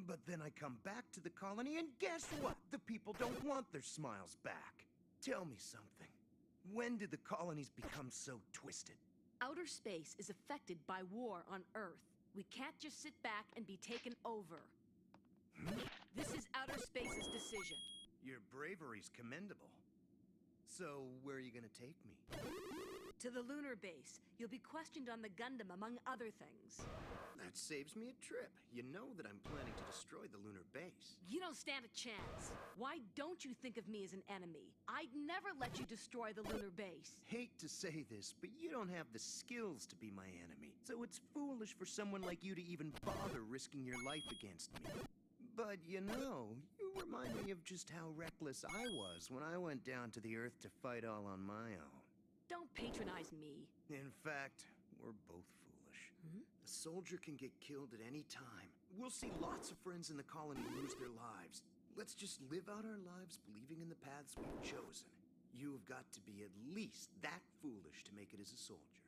But then I come back to the colony, and guess what? The people don't want their smiles back. Tell me something. When did the colonies become so twisted? Outer space is affected by war on Earth. We can't just sit back and be taken over. This is outer space's decision. Your bravery's commendable. So, where are you gonna take me? To the lunar base. You'll be questioned on the Gundam, among other things. That saves me a trip. You know that I'm planning to destroy the lunar base. You don't stand a chance. Why don't you think of me as an enemy? I'd never let you destroy the lunar base. Hate to say this, but you don't have the skills to be my enemy. So it's foolish for someone like you to even bother risking your life against me. But you know, you remind me of just how reckless I was when I went down to the Earth to fight all on my own. Don't patronize me. In fact, we're both foolish. A soldier can get killed at any time. We'll see lots of friends in the colony lose their lives. Let's just live out our lives believing in the paths we've chosen. You've got to be at least that foolish to make it as a soldier.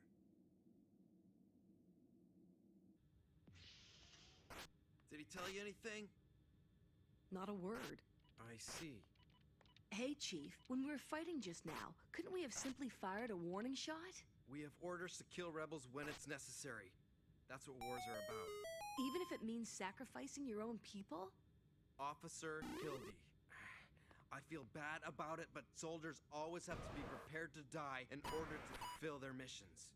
Did he tell you anything? Not a word. I see. Hey, Chief, when we were fighting just now, couldn't we have simply fired a warning shot? We have orders to kill rebels when it's necessary. That's what wars are about. Even if it means sacrificing your own people? Officer Hildy. I feel bad about it, but soldiers always have to be prepared to die in order to fulfill their missions.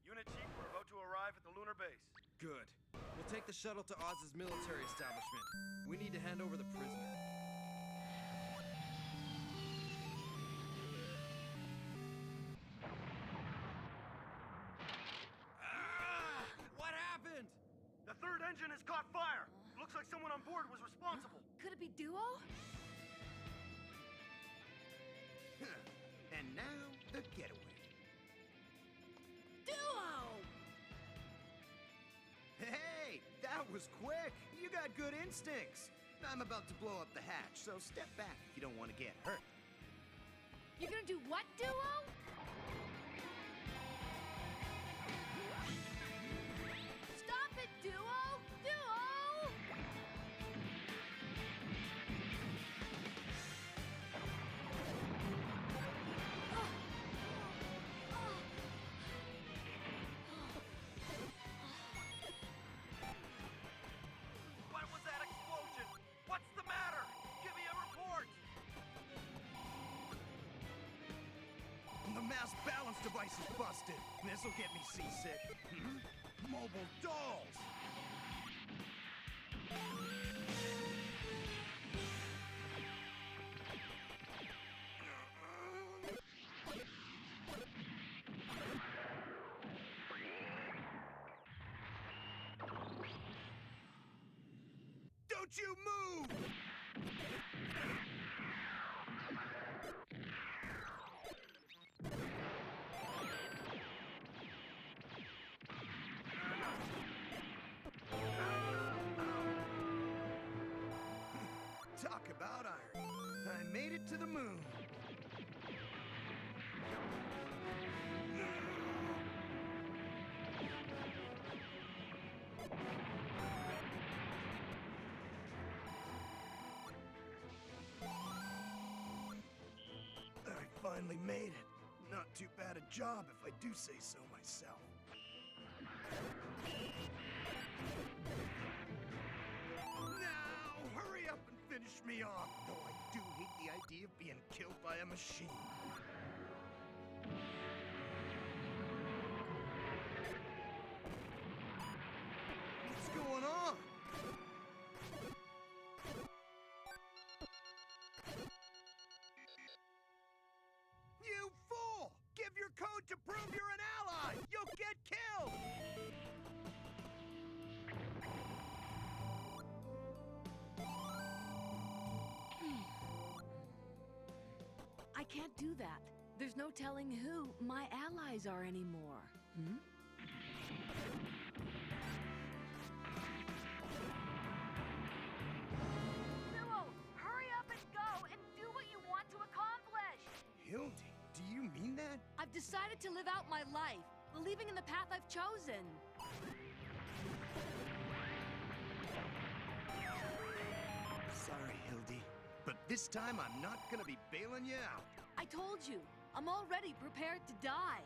Unit Chief, we're about to arrive at the lunar base. Good. We'll take the shuttle to Oz's military establishment. We need to hand over the prisoner. What happened? The third engine has caught fire. Looks like someone on board was responsible. Could it be Duo? And now, the getaway. Duo! Hey, that was quick. You got good instincts. I'm about to blow up the hatch, so step back if you don't want to get hurt. You're gonna do what, Duo? Stop it, Duo! Duo! What was that explosion? What's the matter? Give me a report. The mass balance device is busted. This'll get me seasick. Mobile dolls! Don't you move! Talk about iron. I made it to the moon. finally made it. Not too bad a job if I do say so myself. Now, hurry up and finish me off, though I do hate the idea of being killed by a machine. What's going on? You fool! Give your code to prove you're an ally! You'll get killed! I can't do that. There's no telling who my allies are anymore. Hmm? Duo, hurry up and go and do what you want to accomplish! Hildy, do you mean that? I've decided to live out my life, believing in the path I've chosen. Sorry, Hildy, but this time I'm not gonna be bailing you out. I told you, I'm already prepared to die.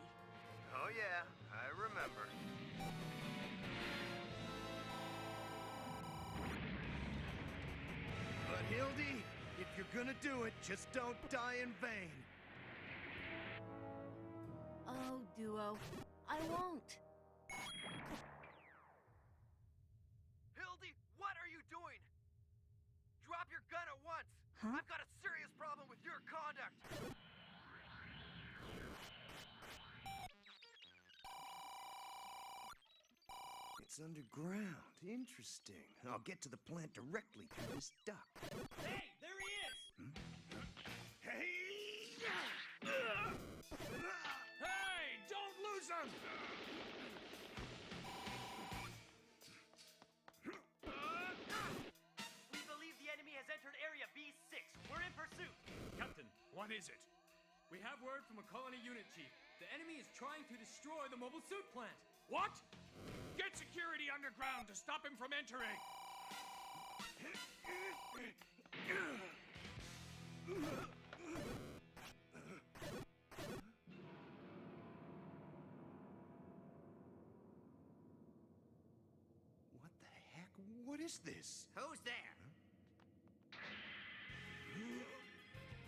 Oh yeah, I remember. But Hildy, if you're gonna do it, just don't die in vain. Oh, Duo, I won't. Hildy, what are you doing? Drop your gun at once! Huh? I've got a serious problem with your conduct! It's underground. Interesting. I'll get to the plant directly through this duct. Hey, there he is! Hey! Hey, don't lose him! We believe the enemy has entered Area B6. We're in pursuit. Captain, what is it? We have word from a colony unit chief. The enemy is trying to destroy the mobile suit plant. What? Get security underground to stop him from entering! What the heck? What is this? Who's there?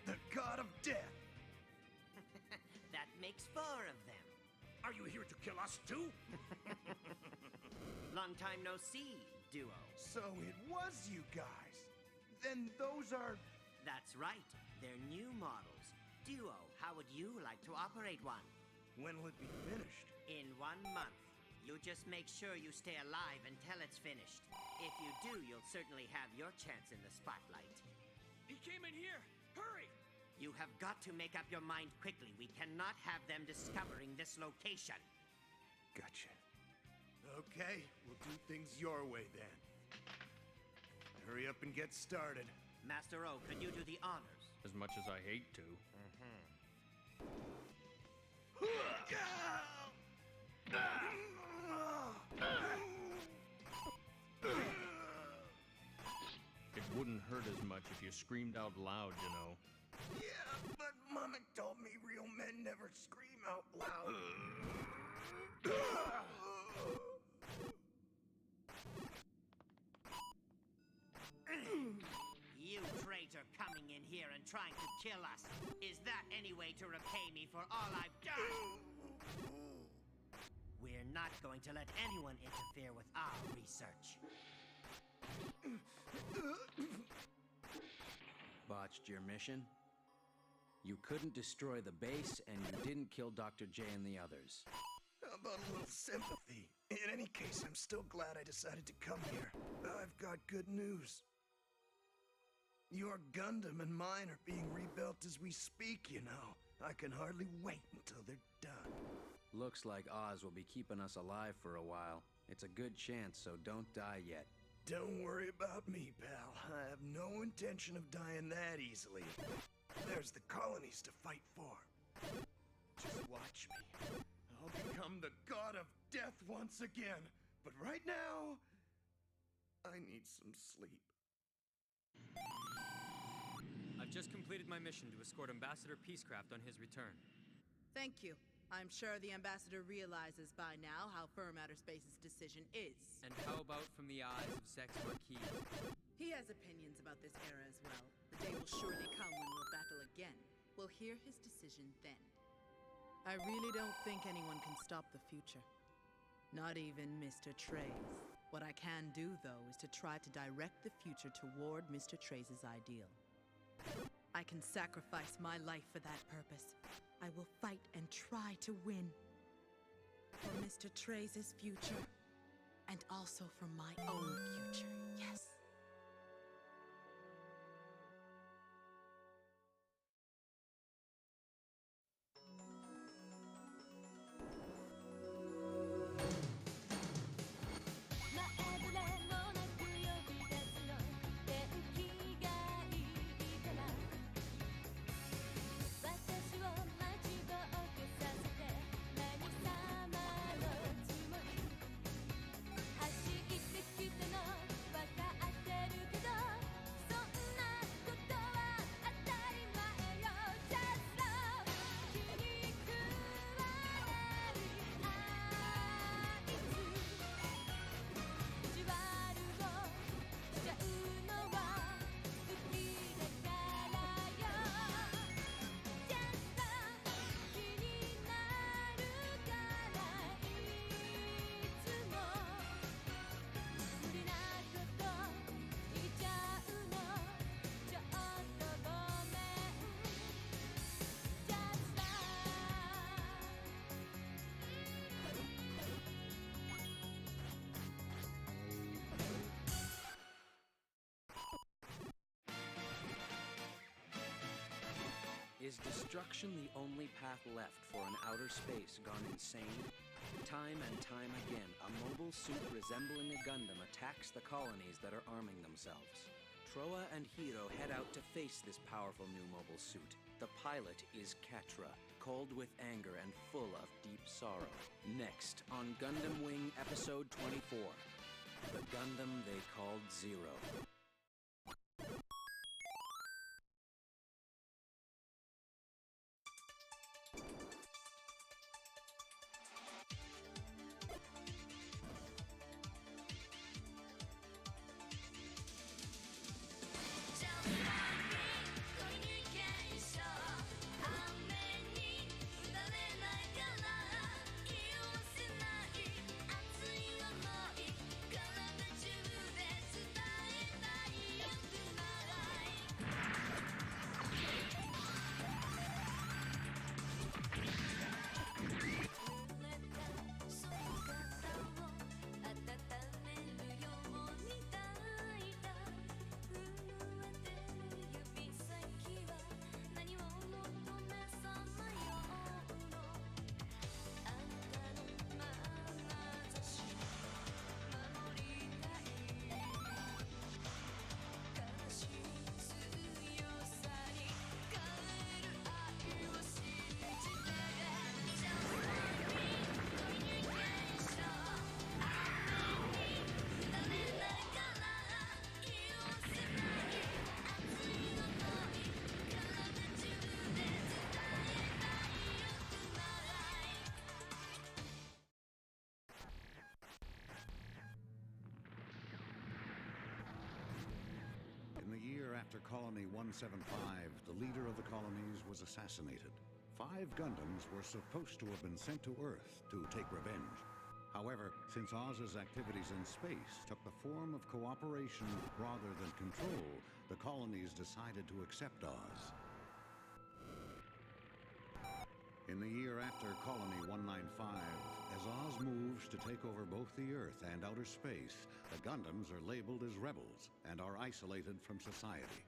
The god of death! That makes 4 of them. Are you here to kill us too? Long time no see, Duo. So it was you guys. Then those are... That's right. They're new models. Duo, how would you like to operate one? When will it be finished? In 1 month. You just make sure you stay alive until it's finished. If you do, you'll certainly have your chance in the spotlight. He came in here! Hurry! You have got to make up your mind quickly. We cannot have them discovering this location. Gotcha. Okay, we'll do things your way then. Hurry up and get started. Master O, could you do the honors? As much as I hate to. It wouldn't hurt as much if you screamed out loud, you know. Yeah, but Mama told me real men never scream out loud. You traitor coming in here and trying to kill us. Is that any way to repay me for all I've done? We're not going to let anyone interfere with our research. Botched your mission? You couldn't destroy the base, and you didn't kill Dr. J and the others. How about a little sympathy? In any case, I'm still glad I decided to come here. I've got good news. Your Gundam and mine are being rebuilt as we speak, you know. I can hardly wait until they're done. Looks like Oz will be keeping us alive for a while. It's a good chance, so don't die yet. Don't worry about me, pal. I have no intention of dying that easily. There's the colonies to fight for. Just watch me. I'll become the god of death once again. But right now, I need some sleep. A I've just completed my mission to escort Ambassador Peacecraft on his return. Thank you. I'm sure the Ambassador realizes by now how firm Outer Space's decision is. And how about from the eyes of Zex Marquis? He has opinions about this era as well. The day will surely come when we'll battle again. We'll hear his decision then. I really don't think anyone can stop the future. Not even Mr. Trey's. What I can do, though, is to try to direct the future toward Mr. Trey's ideal. I can sacrifice my life for that purpose. I will fight and try to win. For Mr. Trey's future. And also for my own future, yes. Is destruction the only path left for an outer space gone insane? Time and time again, a mobile suit resembling a Gundam attacks the colonies that are arming themselves. Troa and Hiro head out to face this powerful new mobile suit. The pilot is Catra, cold with anger and full of deep sorrow. Next, on Gundam Wing Episode 24, the Gundam they called Zero. In the year after Colony 175, the leader of the colonies was assassinated. 5 Gundams were supposed to have been sent to Earth to take revenge. However, since Oz's activities in space took the form of cooperation rather than control, the colonies decided to accept Oz. In the year after Colony 195, as Oz moves to take over both the Earth and outer space, the Gundams are labeled as rebels and are isolated from society.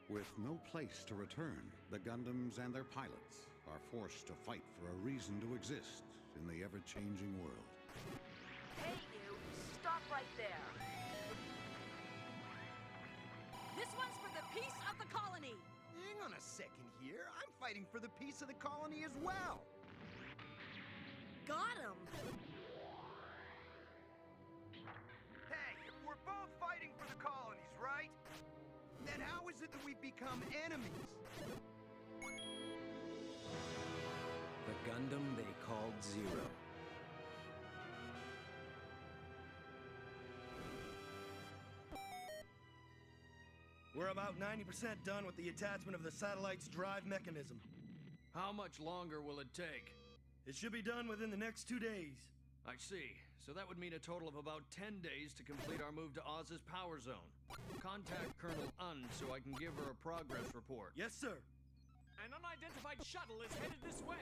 With no place to return, the Gundams and their pilots are forced to fight for a reason to exist in the ever-changing world. Hey, you! Stop right there! This one's for the peace of the colony! Hang on a second here. I'm fighting for the peace of the colony as well. Got him! Hey, we're both fighting for the colonies, right? Then how How is it that we've become enemies? The Gundam they called Zero. We're about 90% done with the attachment of the satellite's drive mechanism. How much longer will it take? It should be done within the next 2 days. I see. So that would mean a total of about 10 days to complete our move to Oz's power zone. Contact Colonel Un so I can give her a progress report. Yes, sir. An unidentified shuttle is headed this way.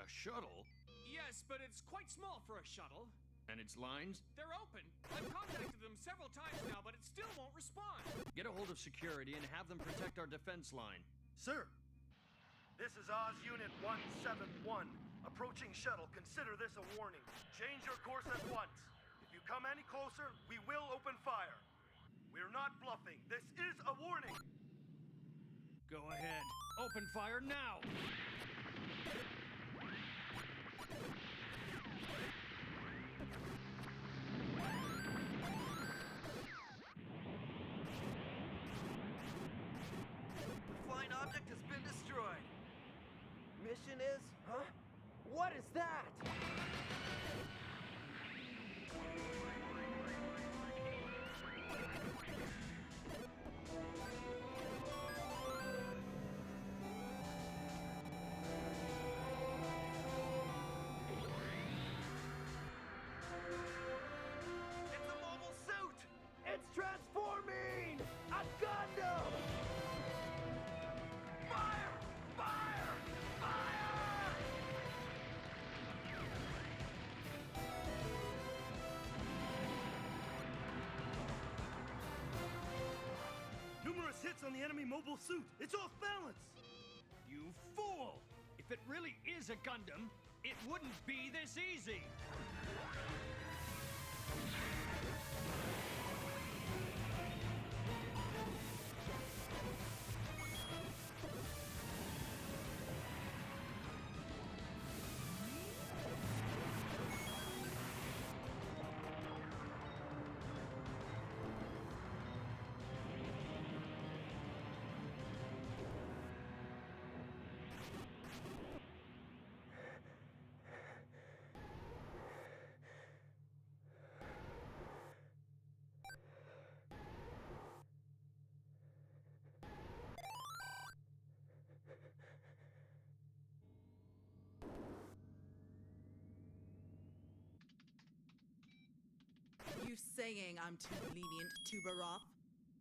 A shuttle? Yes, but it's quite small for a shuttle. And its lines? They're open. I've contacted them several times now, but it still won't respond. Get a hold of security and have them protect our defense line. Sir. This is Oz Unit 171. Approaching shuttle. Consider this a warning. Change your course at once. If you come any closer, we will open fire. We're not bluffing. This is a warning. Go ahead. Open fire now! The flying object has been destroyed. Mission is? Huh? What is that? It's a mobile suit! It's transforming! A Gundam! Fire! Fire! Fire! Numerous hits on the enemy mobile suit. It's off balance. You fool! If it really is a Gundam, it wouldn't be this easy! You saying I'm too lenient, Tuberoff?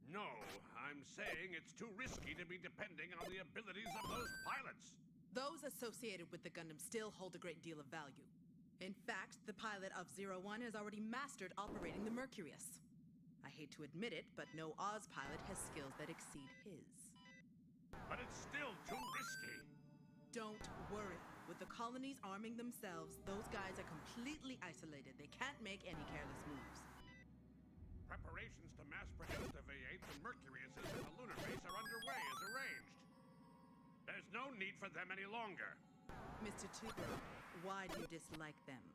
No, I'm saying it's too risky to be depending on the abilities of those pilots. Those associated with the Gundam still hold a great deal of value. In fact, the pilot of 01 has already mastered operating the Mercurius. I hate to admit it, but no Oz pilot has skills that exceed his. But it's still too risky. Don't worry. With the colonies arming themselves, those guys are completely isolated. They can't make any careless moves. Preparations to mass produce the V8s and Mercuriuses at the lunar base are underway as arranged. There's no need for them any longer. Mr. Tuberoff, why do you dislike them?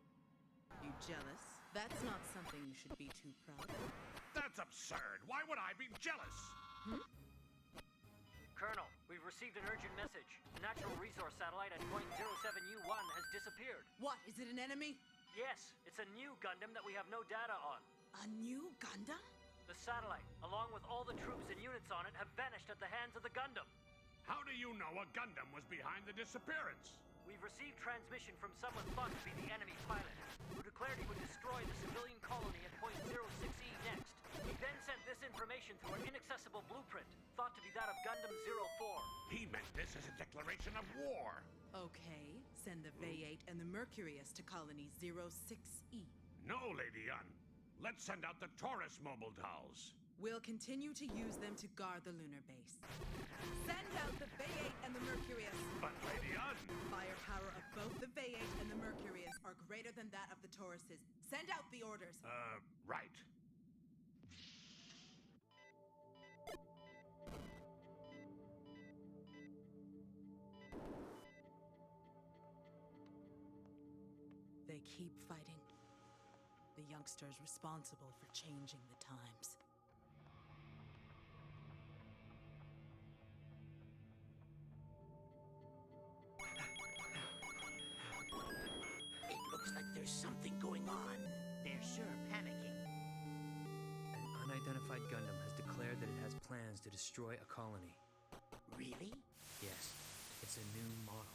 You jealous? That's not something you should be too proud of. That's absurd. Why would I be jealous? Colonel, we've received an urgent message. The natural resource satellite at point 07U1 has disappeared. What? Is it an enemy? Yes, it's a new Gundam that we have no data on. A new Gundam? The satellite, along with all the troops and units on it, have vanished at the hands of the Gundam. How do you know a Gundam was behind the disappearance? We've received transmission from someone thought to be the enemy pilot, who declared he would destroy the civilian colony at point 06E next. He then sent this information through an inaccessible blueprint, thought to be that of Gundam 04. He meant this as a declaration of war. Okay, send the V8 and the Mercurius to colony 06E. No, Lady Yun. Let's send out the Taurus mobile dolls. We'll continue to use them to guard the lunar base. Send out the V8 and the Mercurius. But Lady Yun! Firepower of both the V8 and the Mercurius are greater than that of the Tauruses. Send out the orders. Right. They keep fighting. The youngsters responsible for changing the times. There's something going on. They're sure panicking. An unidentified Gundam has declared that it has plans to destroy a colony. Really? Yes, it's a new model.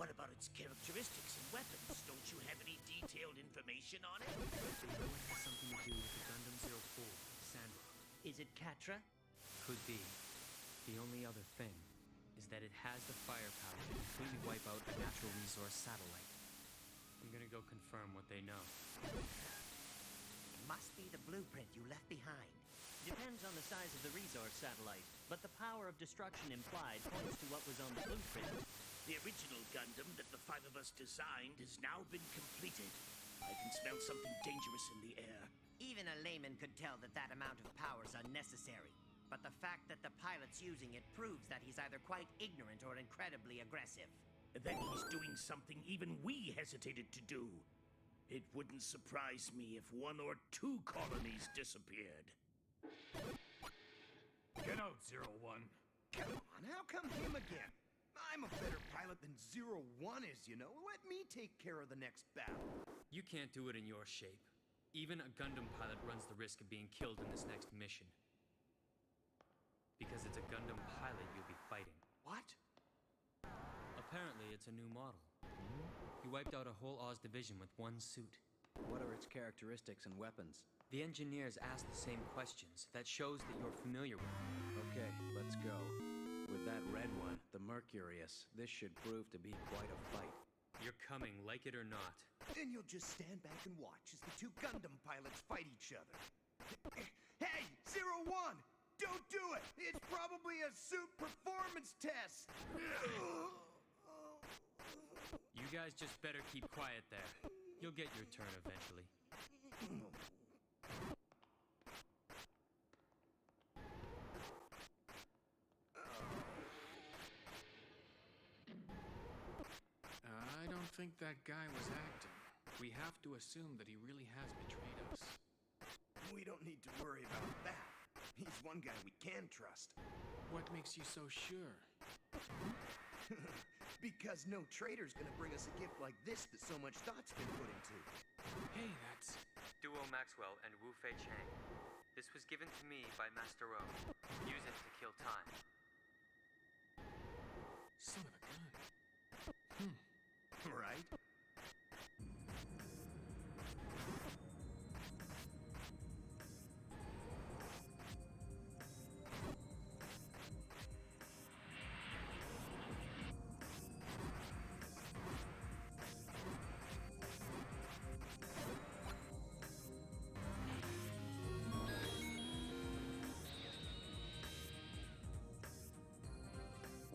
What about its characteristics and weapons? Don't you have any detailed information on it? They know it has something to do with the Gundam 04, Sandra. Is it Catra? Could be. The only other thing is that it has the firepower to completely wipe out a natural resource satellite. I'm gonna go confirm what they know. Must be the blueprint you left behind. Depends on the size of the resource satellite, but the power of destruction implied points to what was on the blueprint. The original Gundam that the five of us designed has now been completed. I can smell something dangerous in the air. Even a layman could tell that that amount of power is unnecessary. But the fact that the pilot's using it proves that he's either quite ignorant or incredibly aggressive. That he's doing something even we hesitated to do. It wouldn't surprise me if one or two colonies disappeared. Get out, 01. Come on, how come him again? I'm a better pilot than 01 is, you know. Let me take care of the next battle. You can't do it in your shape. Even a Gundam pilot runs the risk of being killed in this next mission. Because it's a Gundam pilot you'll be fighting. What? Apparently, it's a new model. He wiped out a whole Oz division with one suit. What are its characteristics and weapons? The engineers asked the same questions. That shows that you're familiar with them. Okay, let's go. With that red one, the Mercurius, this should prove to be quite a fight. You're coming, like it or not. Then you'll just stand back and watch as the two Gundam pilots fight each other. Hey, 01! Don't do it! It's probably a suit performance test! You guys just better keep quiet there. You'll get your turn eventually. I don't think that guy was acting. We have to assume that he really has betrayed us. We don't need to worry about that. He's one guy we can trust. What makes you so sure? Because no traitor's gonna bring us a gift like this that so much thought's been put into. Hey, that's... Duo Maxwell and Wu Fei Chang. This was given to me by Master O. Use it to kill time. Son of a gun. Right?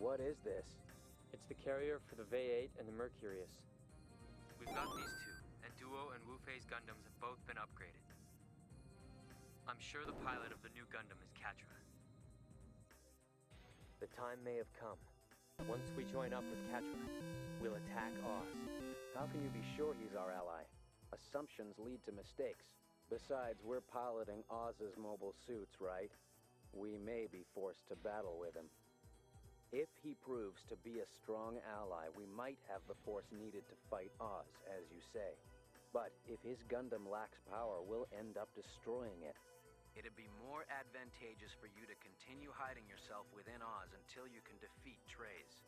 What is this? It's the carrier for the V8 and the Mercurius. We've got these two, and Duo and Wu Fei's Gundams have both been upgraded. I'm sure the pilot of the new Gundam is Catra. The time may have come. Once we join up with Catra, we'll attack Oz. How can you be sure he's our ally? Assumptions lead to mistakes. Besides, we're piloting Oz's mobile suits, right? We may be forced to battle with him. If he proves to be a strong ally, we might have the force needed to fight Oz, as you say. But if his Gundam lacks power, we'll end up destroying it. It'd be more advantageous for you to continue hiding yourself within Oz until you can defeat Treize.